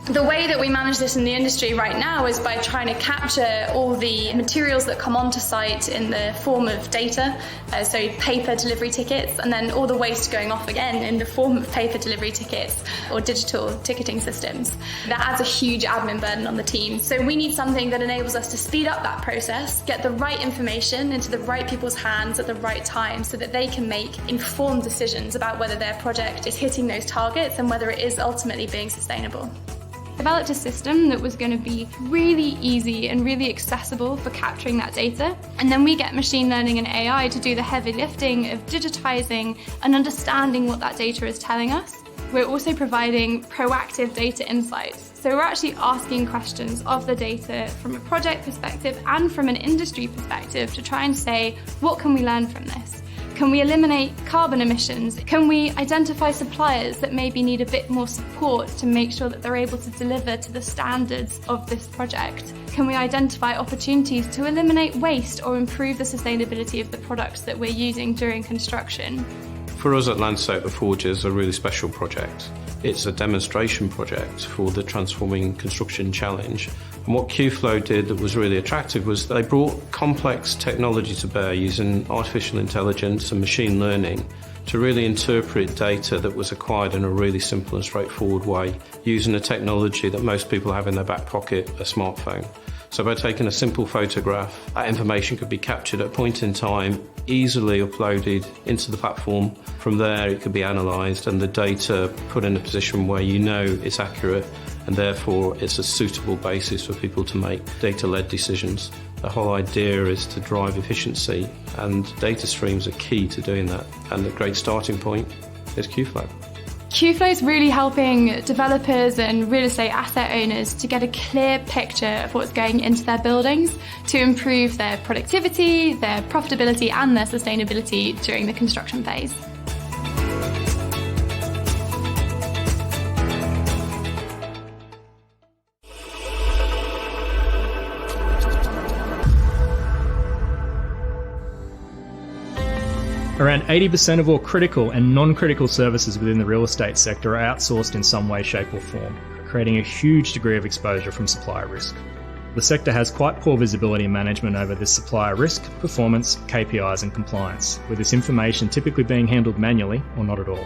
The way that we manage this in the industry right now is by trying to capture all the materials that come onto site in the form of data, so paper delivery tickets, and then all the waste going off again in the form of paper delivery tickets or digital ticketing systems. That adds a huge admin burden on the team. So we need something that enables us to speed up that process, get the right information into the right people's hands at the right time so that they can make informed decisions about whether their project is hitting those targets and whether it is ultimately being sustainable. Developed a system that was going to be really easy and really accessible for capturing that data. And then we get machine learning and AI to do the heavy lifting of digitizing and understanding what that data is telling us. We're also providing proactive data insights. So we're actually asking questions of the data from a project perspective and from an industry perspective to try and say, what can we learn from this? Can we eliminate carbon emissions? Can we identify suppliers that maybe need a bit more support to make sure that they're able to deliver to the standards of this project? Can we identify opportunities to eliminate waste or improve the sustainability of the products that we're using during construction? For us at Landscape, the Forge is a really special project. It's a demonstration project for the Transforming Construction Challenge. And what QFlow did that was really attractive was they brought complex technology to bear using artificial intelligence and machine learning to really interpret data that was acquired in a really simple and straightforward way, using a technology that most people have in their back pocket, a smartphone. So by taking a simple photograph, that information could be captured at a point in time, easily uploaded into the platform. From there, it could be analysed and the data put in a position where you know it's accurate, and therefore it's a suitable basis for people to make data-led decisions. The whole idea is to drive efficiency, and data streams are key to doing that. And the great starting point is QFlow. QFlow is really helping developers and real estate asset owners to get a clear picture of what's going into their buildings to improve their productivity, their profitability and their sustainability during the construction phase. Around 80% of all critical and non-critical services within the real estate sector are outsourced in some way, shape or form, creating a huge degree of exposure from supplier risk. The sector has quite poor visibility and management over this supplier risk, performance, KPIs and compliance, with this information typically being handled manually or not at all.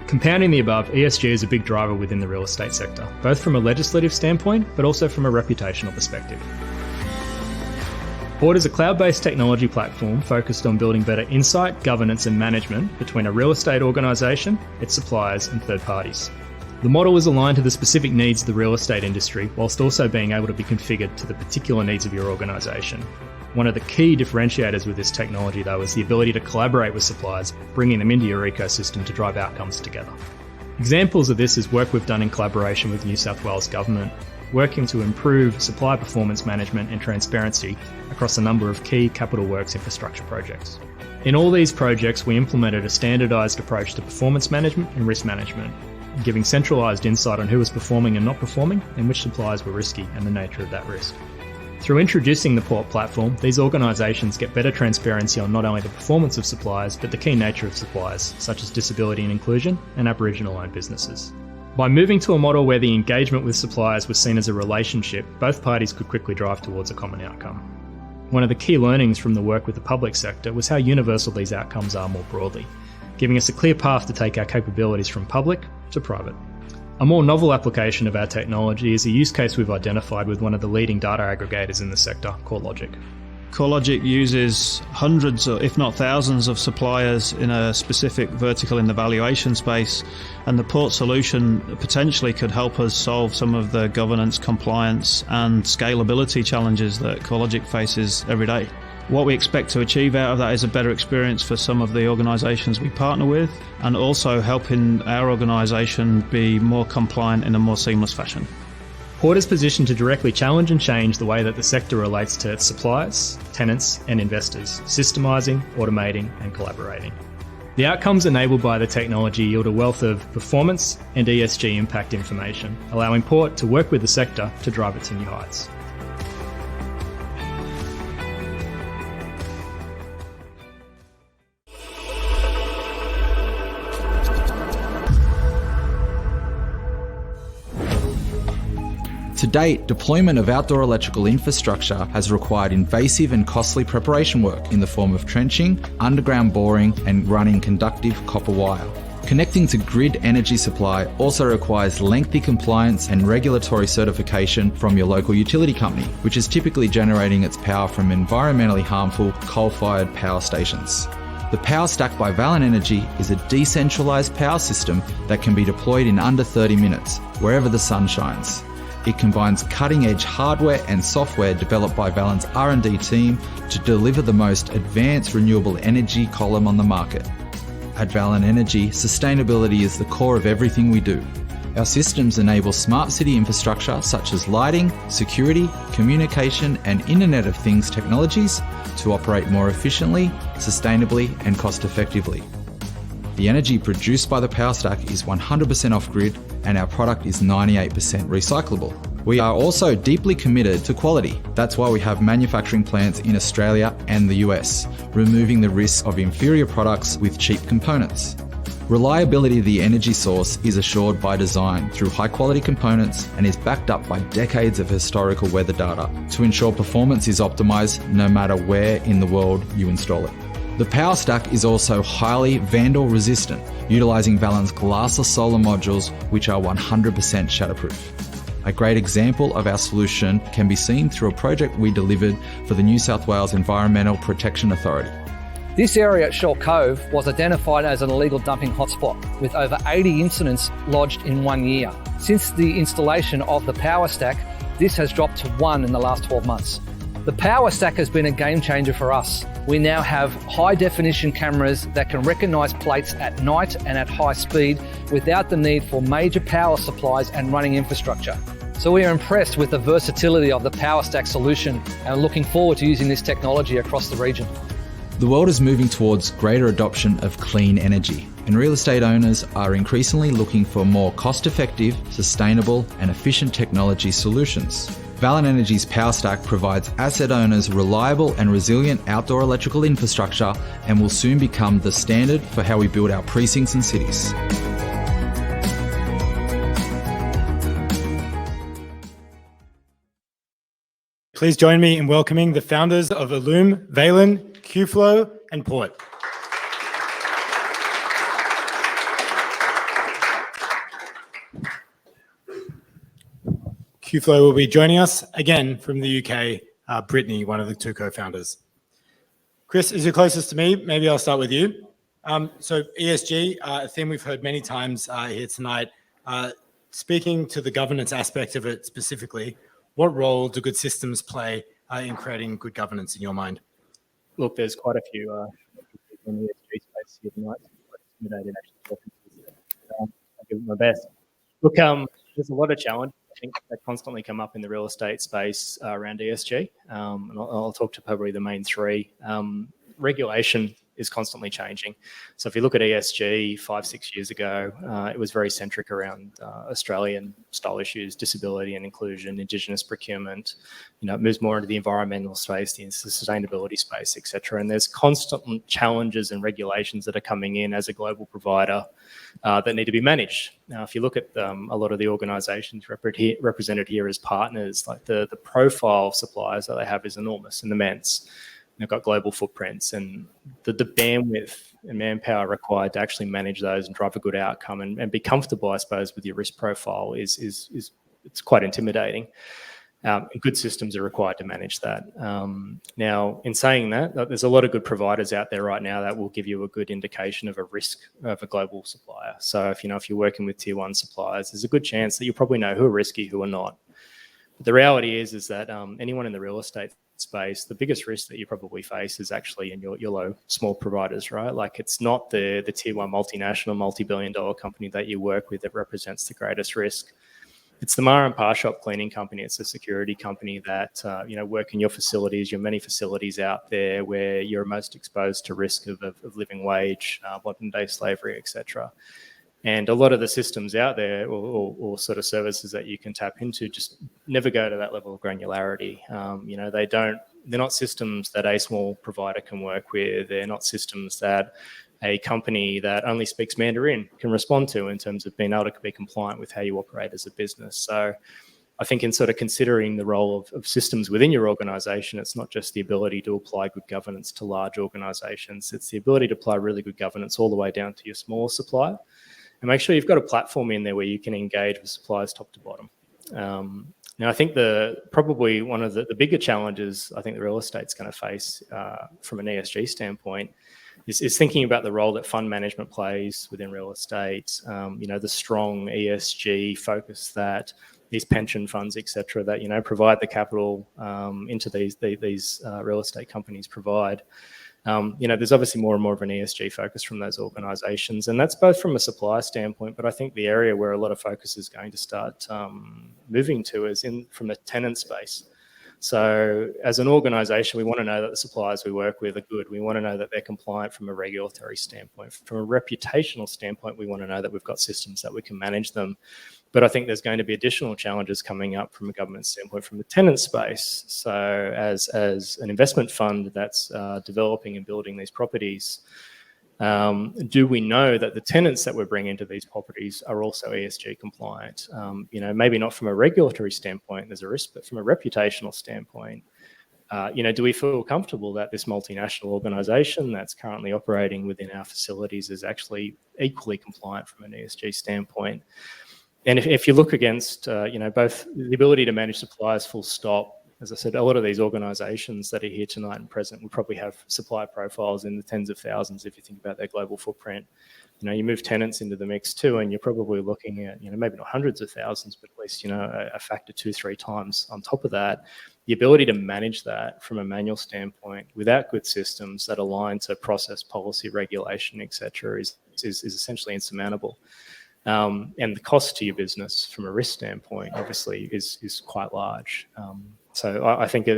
Compounding the above, ESG is a big driver within the real estate sector, both from a legislative standpoint, but also from a reputational perspective. Board is a cloud-based technology platform focused on building better insight, governance and management between a real estate organisation, its suppliers and third parties. The model is aligned to the specific needs of the real estate industry, whilst also being able to be configured to the particular needs of your organisation. One of the key differentiators with this technology, though, is the ability to collaborate with suppliers, bringing them into your ecosystem to drive outcomes together. Examples of this is work we've done in collaboration with the New South Wales Government, working to improve supply performance management and transparency across a number of key capital works infrastructure projects. In all these projects, we implemented a standardised approach to performance management and risk management, giving centralised insight on who was performing and not performing, and which suppliers were risky and the nature of that risk. Through introducing the Port platform, these organisations get better transparency on not only the performance of suppliers, but the key nature of suppliers, such as disability and inclusion and Aboriginal-owned businesses. By moving to a model where the engagement with suppliers was seen as a relationship, both parties could quickly drive towards a common outcome. One of the key learnings from the work with the public sector was how universal these outcomes are more broadly, giving us a clear path to take our capabilities from public to private. A more novel application of our technology is a use case we've identified with one of the leading data aggregators in the sector, CoreLogic. CoreLogic uses hundreds, or if not thousands, of suppliers in a specific vertical in the valuation space, and the Port solution potentially could help us solve some of the governance, compliance and scalability challenges that CoreLogic faces every day. What we expect to achieve out of that is a better experience for some of the organisations we partner with, and also helping our organisation be more compliant in a more seamless fashion. Port is positioned to directly challenge and change the way that the sector relates to its suppliers, tenants and investors, systemising, automating and collaborating. The outcomes enabled by the technology yield a wealth of performance and ESG impact information, allowing Port to work with the sector to drive it to new heights. To date, deployment of outdoor electrical infrastructure has required invasive and costly preparation work in the form of trenching, underground boring, and running conductive copper wire. Connecting to grid energy supply also requires lengthy compliance and regulatory certification from your local utility company, which is typically generating its power from environmentally harmful coal-fired power stations. The Power Stack by Valent Energy is a decentralised power system that can be deployed in under 30 minutes, wherever the sun shines. It combines cutting-edge hardware and software developed by Valent's R&D team to deliver the most advanced renewable energy column on the market. At Valent Energy, sustainability is the core of everything we do. Our systems enable smart city infrastructure such as lighting, security, communication and Internet of Things technologies to operate more efficiently, sustainably and cost-effectively. The energy produced by the Power Stack is 100% off-grid and our product is 98% recyclable. We are also deeply committed to quality. That's why we have manufacturing plants in Australia and the US, removing the risk of inferior products with cheap components. Reliability of the energy source is assured by design through high-quality components and is backed up by decades of historical weather data to ensure performance is optimised no matter where in the world you install it. The Power Stack is also highly vandal resistant, utilising Valent's glassless solar modules which are 100% shatterproof. A great example of our solution can be seen through a project we delivered for the New South Wales Environmental Protection Authority. This area at Shell Cove was identified as an illegal dumping hotspot, with over 80 incidents lodged in 1 year. Since the installation of the Power Stack, this has dropped to 1 in the last 12 months. The Power Stack has been a game changer for us. We now have high definition cameras that can recognise plates at night and at high speed without the need for major power supplies and running infrastructure. So we are impressed with the versatility of the Power Stack solution and are looking forward to using this technology across the region. The world is moving towards greater adoption of clean energy, and real estate owners are increasingly looking for more cost-effective, sustainable and efficient technology solutions. Valent Energy's Power Stack provides asset owners reliable and resilient outdoor electrical infrastructure and will soon become the standard for how we build our precincts and cities. Please join me in welcoming the founders of Illume, Valen, Qflow, and Port. Qflow will be joining us again from the UK, Brittany, one of the two co-founders. Chris, as you're closest to me, maybe I'll start with you. So ESG, a theme we've heard many times here tonight. Speaking to the governance aspect of it specifically, what role do good systems play in creating good governance in your mind? Look, there's quite a few people in the ESG space here tonight. I'm quite intimidated actually talking to this. I'll give it my best. Look, there's a lot of challenges, I think, that constantly come up in the real estate space around ESG. And I'll talk to probably the main three. Regulation is constantly changing. So if you look at ESG 5-6 years ago, it was very centric around Australian style issues, disability and inclusion, Indigenous procurement. It moves more into the environmental space, the sustainability space, etc. And there's constant challenges and regulations that are coming in as a global provider that need to be managed. Now, if you look at a lot of the organisations represented here as partners, like the profile of suppliers that they have is enormous and immense. They've got global footprints, and the bandwidth and manpower required to actually manage those and drive a good outcome and be comfortable, I suppose, with your risk profile is it's quite intimidating. Good systems are required to manage that. Now, in saying that, there's a lot of good providers out there right now that will give you a good indication of a risk of a global supplier. So if you're working with tier one suppliers, there's a good chance that you probably know who are risky, who are not. But the reality is that anyone in the real estate space, the biggest risk that you probably face is actually in your low, small providers, right? Like it's not the tier one multinational, multi-billion-dollar company that you work with that represents the greatest risk. It's the Mar and Pa shop cleaning company. It's a security company that work in your facilities, your many facilities out there where you're most exposed to risk of living wage, modern day slavery, etc. And a lot of the systems out there or sort of services that you can tap into just never go to that level of granularity. They're not systems that a small provider can work with. They're not systems that a company that only speaks Mandarin can respond to in terms of being able to be compliant with how you operate as a business. So I think in sort of considering the role of systems within your organization, it's not just the ability to apply good governance to large organizations. It's the ability to apply really good governance all the way down to your small supplier. And make sure you've got a platform in there where you can engage with suppliers top to bottom. Now, I think probably one of the bigger challenges I think the real estate's going to face from an ESG standpoint is thinking about the role that fund management plays within real estate, the strong ESG focus that these pension funds, et cetera, that, provide the capital into these real estate companies provide. There's obviously more and more of an ESG focus from those organisations, and that's both from a supplier standpoint, but I think the area where a lot of focus is going to start moving to is from the tenant space. So as an organisation, we want to know that the suppliers we work with are good. We want to know that they're compliant from a regulatory standpoint. From a reputational standpoint, we want to know that we've got systems that we can manage them. But I think there's going to be additional challenges coming up from a government standpoint from the tenant space. So as an investment fund that's developing and building these properties, do we know that the tenants that we're bringing into these properties are also ESG compliant? Maybe not from a regulatory standpoint, there's a risk, but from a reputational standpoint, do we feel comfortable that this multinational organisation that's currently operating within our facilities is actually equally compliant from an ESG standpoint? And if you look against, both the ability to manage suppliers full stop, as I said, a lot of these organisations that are here tonight and present will probably have supplier profiles in the tens of thousands if you think about their global footprint. You move tenants into the mix too, and you're probably looking at, maybe not hundreds of thousands, but at least, a factor 2-3 times on top of that. The ability to manage that from a manual standpoint without good systems that align to process, policy, regulation, et cetera, is essentially insurmountable. And the cost to your business from a risk standpoint, obviously, is quite large. So I think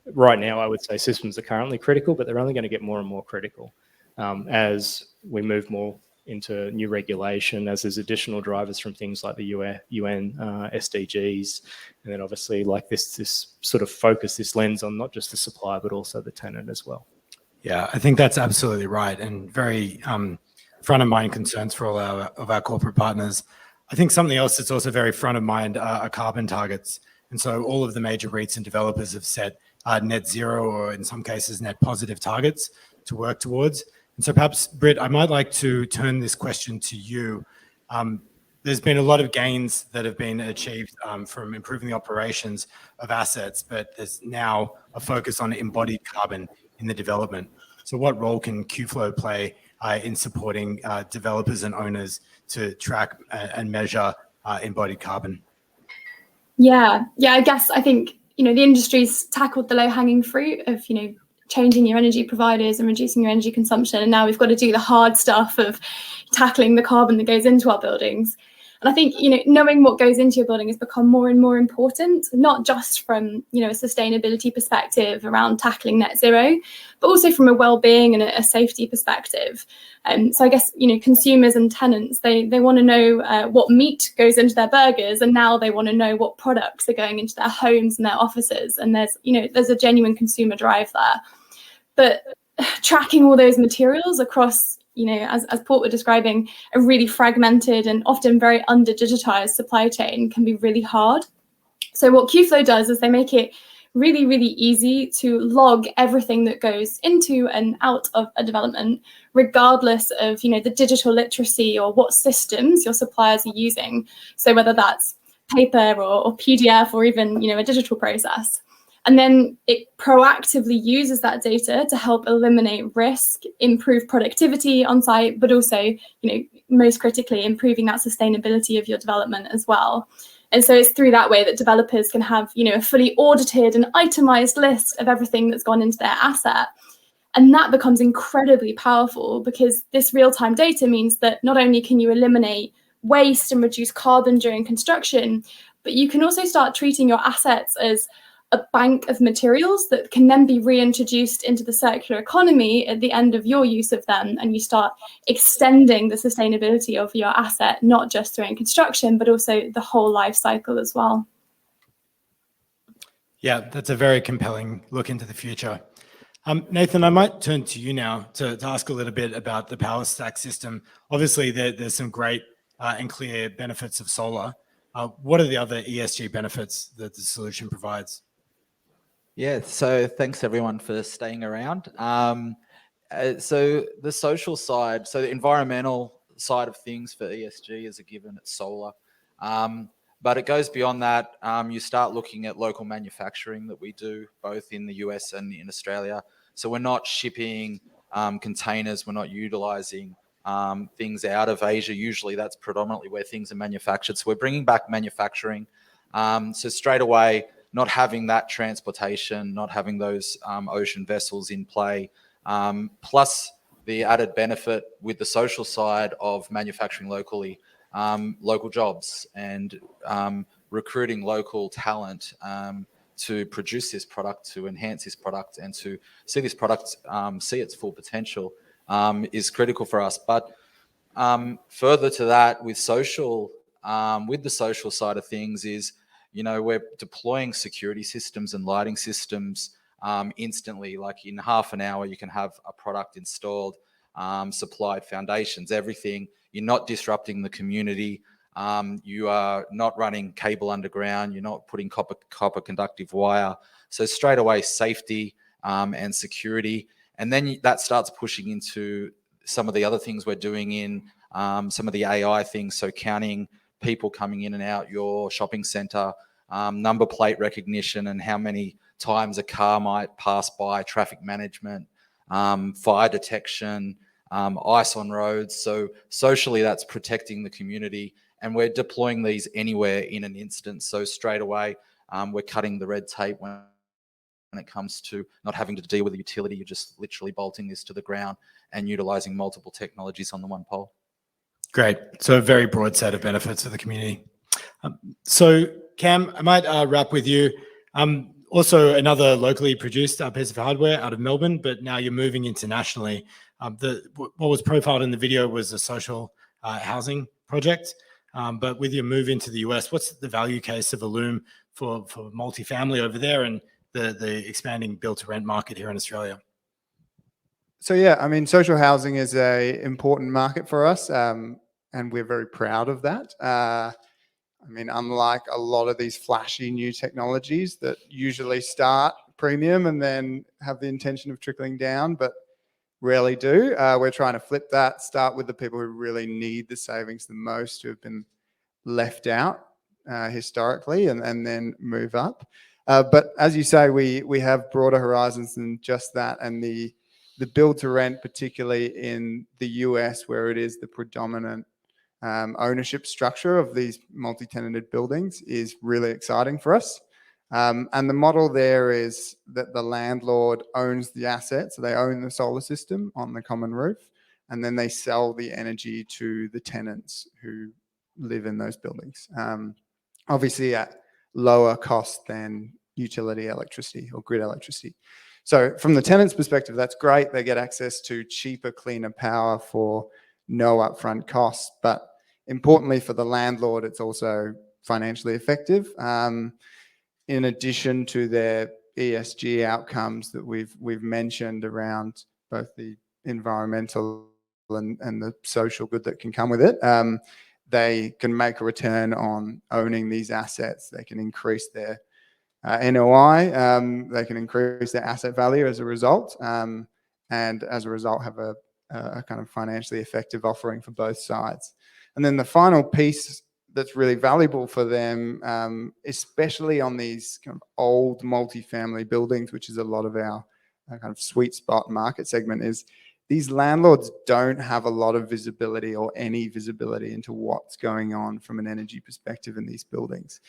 right now, I would say systems are currently critical, but they're only going to get more and more critical as we move more into new regulation as there's additional drivers from things like the UN SDGs, and then obviously like this sort of focus, this lens on not just the supplier but also the tenant as well. Yeah, I think that's absolutely right, and very front of mind concerns for all our corporate partners. I think something else that's also very front of mind are carbon targets. And so all of the major REITs and developers have set net zero, or in some cases net positive targets to work towards. And so perhaps, Britt, I might like to turn this question to you. There's been a lot of gains that have been achieved from improving the operations of assets, but there's now a focus on embodied carbon in the development. So what role can Qflow play in supporting developers and owners to track and measure embodied carbon? Yeah, I think, the industry's tackled the low-hanging fruit of, changing your energy providers and reducing your energy consumption. And now we've got to do the hard stuff of tackling the carbon that goes into our buildings. And I think, knowing what goes into your building has become more and more important, not just from, a sustainability perspective around tackling net zero, but also from a well-being and a safety perspective. So I guess, consumers and tenants, they want to know what meat goes into their burgers, and now they want to know what products are going into their homes and their offices. And there's a genuine consumer drive there. But tracking all those materials across, as Port were describing, a really fragmented and often very under-digitized supply chain can be really hard. So what Qflow does is they make it really, really easy to log everything that goes into and out of a development, regardless of, the digital literacy or what systems your suppliers are using. So whether that's paper or PDF or even, a digital process. And then it proactively uses that data to help eliminate risk, improve productivity on site, but also, most critically, improving that sustainability of your development as well. And so it's through that way that developers can have, a fully audited and itemized list of everything that's gone into their asset. And that becomes incredibly powerful, because this real-time data means that not only can you eliminate waste and reduce carbon during construction, but you can also start treating your assets as a bank of materials that can then be reintroduced into the circular economy at the end of your use of them. And you start extending the sustainability of your asset, not just during construction, but also the whole life cycle as well. Yeah, that's a very compelling look into the future. Nathan, I might turn to you now to ask a little bit about the power stack system. Obviously, there's some great and clear benefits of solar. What are the other ESG benefits that the solution provides? Yeah, so thanks everyone for staying around. So the social side, so the environmental side of things for ESG is a given, it's solar. But it goes beyond that. You start looking at local manufacturing that we do both in the US and in Australia. So we're not shipping containers, we're not utilizing things out of Asia. Usually that's predominantly where things are manufactured. So we're bringing back manufacturing. So straight away, not having that transportation, not having those ocean vessels in play, plus the added benefit with the social side of manufacturing locally, local jobs and recruiting local talent to produce this product, to enhance this product, and to see this product see its full potential is critical for us. But further to that, with social, with the social side of things is, we're deploying security systems and lighting systems instantly. Like in half an hour, you can have a product installed, supplied foundations, everything. You're not disrupting the community. You are not running cable underground. You're not putting copper conductive wire. So straight away, safety and security. And then that starts pushing into some of the other things we're doing in some of the AI things. So counting people coming in and out your shopping center, number plate recognition and how many times a car might pass by, traffic management, fire detection, ice on roads. So socially, that's protecting the community. And we're deploying these anywhere in an instant. So straight away, we're cutting the red tape when it comes to not having to deal with the utility. You're just literally bolting this to the ground and utilizing multiple technologies on the one pole. Great. So a very broad set of benefits for the community. So Cam, I might wrap with you. Also another locally produced piece of hardware out of Melbourne, but now you're moving internationally. What was profiled in the video was a social housing project. But with your move into the US, what's the value case of a loom for multifamily over there and the expanding build-to-rent market here in Australia? So yeah, I mean, social housing is a important market for us, and we're very proud of that. I mean, unlike a lot of these flashy new technologies that usually start premium and then have the intention of trickling down, but rarely do, we're trying to flip that, start with the people who really need the savings the most, who have been left out historically, and then move up. But as you say, we have broader horizons than just that, and the build to rent, particularly in the US, where it is the predominant ownership structure of these multi-tenanted buildings, is really exciting for us. And the model there is that the landlord owns the asset, so they own the solar system on the common roof, and then they sell the energy to the tenants who live in those buildings, obviously at lower cost than utility electricity or grid electricity. So from the tenant's perspective, that's great. They get access to cheaper, cleaner power for no upfront costs. But importantly for the landlord, it's also financially effective. In addition to their ESG outcomes that we've mentioned around both the environmental and the social good that can come with it, they can make a return on owning these assets. They can increase their NOI, they can increase their asset value as a result, and as a result have a kind of financially effective offering for both sides. And then the final piece that's really valuable for them, especially on these kind of old multifamily buildings, which is a lot of our kind of sweet spot market segment, is these landlords don't have a lot of visibility or any visibility into what's going on from an energy perspective in these buildings.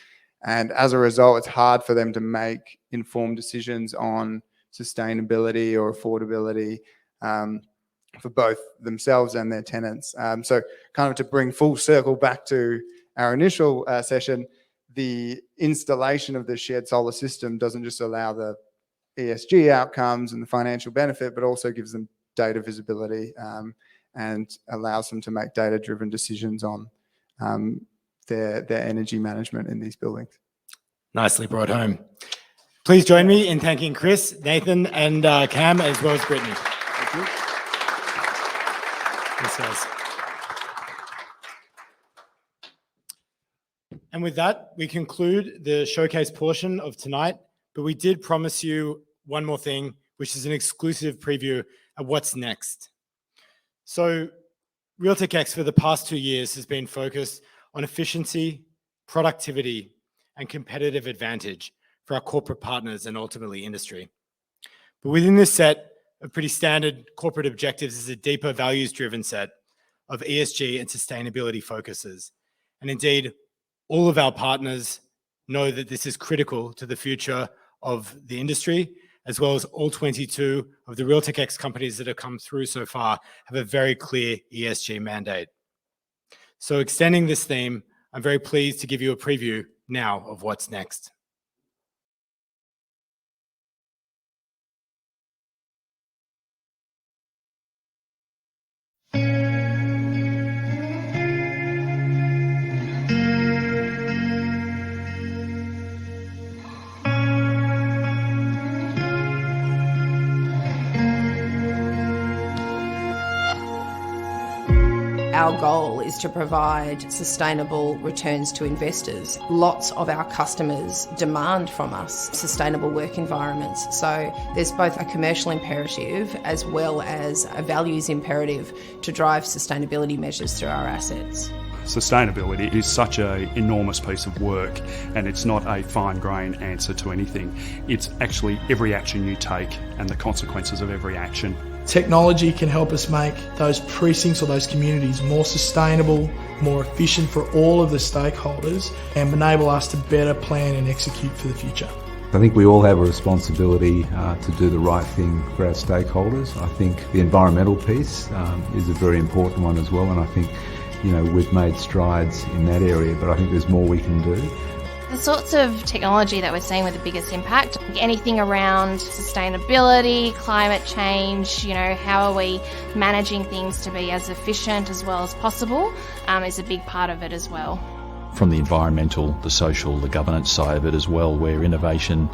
And as a result, it's hard for them to make informed decisions on sustainability or affordability for both themselves and their tenants. So kind of to bring full circle back to our initial session, the installation of the shared solar system doesn't just allow the ESG outcomes and the financial benefit, but also gives them data visibility and allows them to make data-driven decisions on their energy management in these buildings. Nicely brought home. Please join me in thanking Chris, Nathan, and Cam, as well as Brittany. Thank you. Thanks, guys. And with that, we conclude the showcase portion of tonight, but we did promise you one more thing, which is an exclusive preview of what's next. So RealTechX for the past 2 years has been focused on efficiency, productivity, and competitive advantage for our corporate partners and ultimately industry. But within this set of pretty standard corporate objectives is a deeper values-driven set of ESG and sustainability focuses. And indeed, all of our partners know that this is critical to the future of the industry, as well as all 22 of the RealTechX companies that have come through so far have a very clear ESG mandate. So extending this theme, I'm very pleased to give you a preview now of what's next. Our goal is to provide sustainable returns to investors. Lots of our customers demand from us sustainable work environments. So there's both a commercial imperative as well as a values imperative to drive sustainability measures through our assets. Sustainability is such an enormous piece of work, and it's not a fine-grain answer to anything. It's actually every action you take and the consequences of every action. Technology can help us make those precincts or those communities more sustainable, more efficient for all of the stakeholders, and enable us to better plan and execute for the future. I think we all have a responsibility to do the right thing for our stakeholders. I think the environmental piece is a very important one as well, and I think we've made strides in that area, but I think there's more we can do. The sorts of technology that we're seeing with the biggest impact, anything around sustainability, climate change, how are we managing things to be as efficient as well as possible, is a big part of it as well. From the environmental, the social, the governance side of it as well, where innovation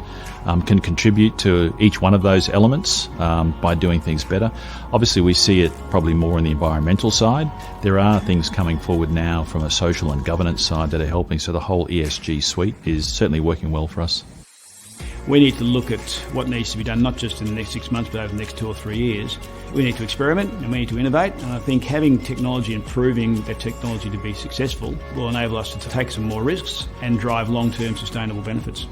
can contribute to each one of those elements by doing things better. Obviously, we see it probably more on the environmental side. There are things coming forward now from a social and governance side that are helping, so the whole ESG suite is certainly working well for us. We need to look at what needs to be done, not just in the next 6 months, but over the next 2 or 3 years. We need to experiment and we need to innovate. And I think having technology and proving that technology to be successful will enable us to take some more risks and drive long-term sustainable benefits.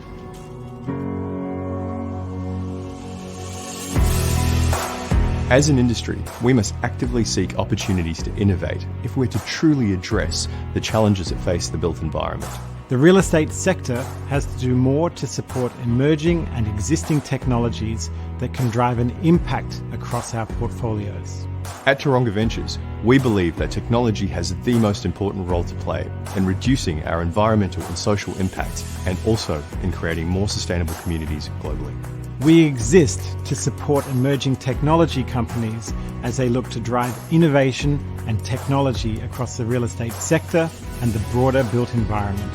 As an industry, we must actively seek opportunities to innovate if we're to truly address the challenges that face the built environment. The real estate sector has to do more to support emerging and existing technologies that can drive an impact across our portfolios. At Taronga Ventures, we believe that technology has the most important role to play in reducing our environmental and social impacts and also in creating more sustainable communities globally. We exist to support emerging technology companies as they look to drive innovation and technology across the real estate sector and the broader built environment.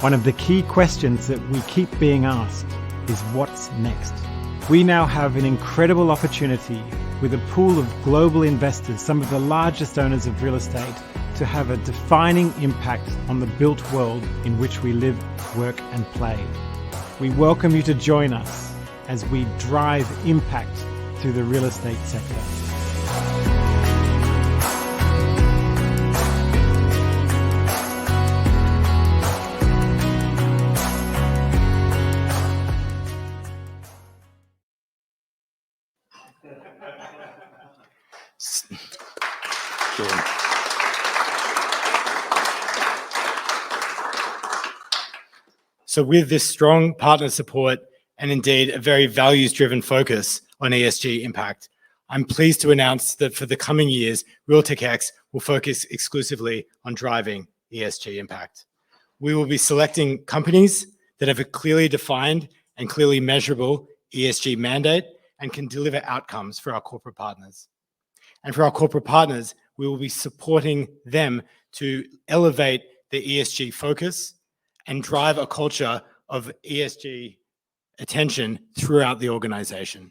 One of the key questions that we keep being asked is what's next? We now have an incredible opportunity with a pool of global investors, some of the largest owners of real estate, to have a defining impact on the built world in which we live, work and play. We welcome you to join us as we drive impact through the real estate sector. So with this strong partner support and indeed a very values-driven focus on ESG impact, I'm pleased to announce that for the coming years, RealTechX will focus exclusively on driving ESG impact. We will be selecting companies that have a clearly defined and clearly measurable ESG mandate and can deliver outcomes for our corporate partners. And for our corporate partners, we will be supporting them to elevate the ESG focus and drive a culture of ESG attention throughout the organization.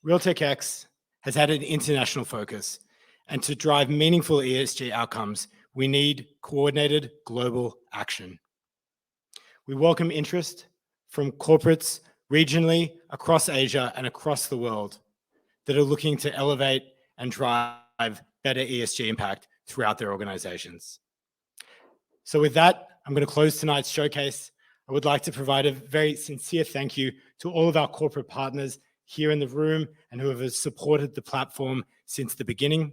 RealTechX has had an international focus, and to drive meaningful ESG outcomes, we need coordinated global action. We welcome interest from corporates regionally, across Asia and across the world that are looking to elevate and drive better ESG impact throughout their organizations. So with that, I'm going to close tonight's showcase. I would like to provide a very sincere thank you to all of our corporate partners here in the room and who have supported the platform since the beginning.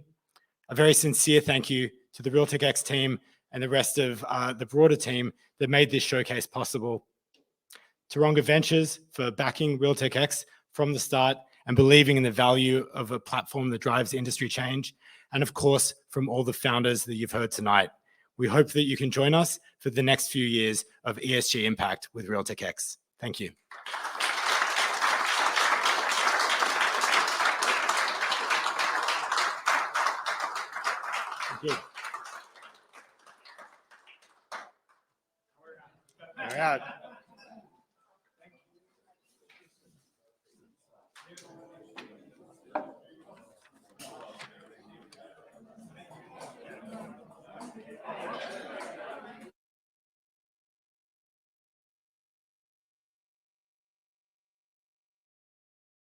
A very sincere thank you to the RealTechX team and the rest of the broader team that made this showcase possible. Taronga Ventures for backing RealTechX from the start and believing in the value of a platform that drives industry change. And of course, from all the founders that you've heard tonight. We hope that you can join us for the next few years of ESG impact with RealTechX. Thank you. Thank you. All right.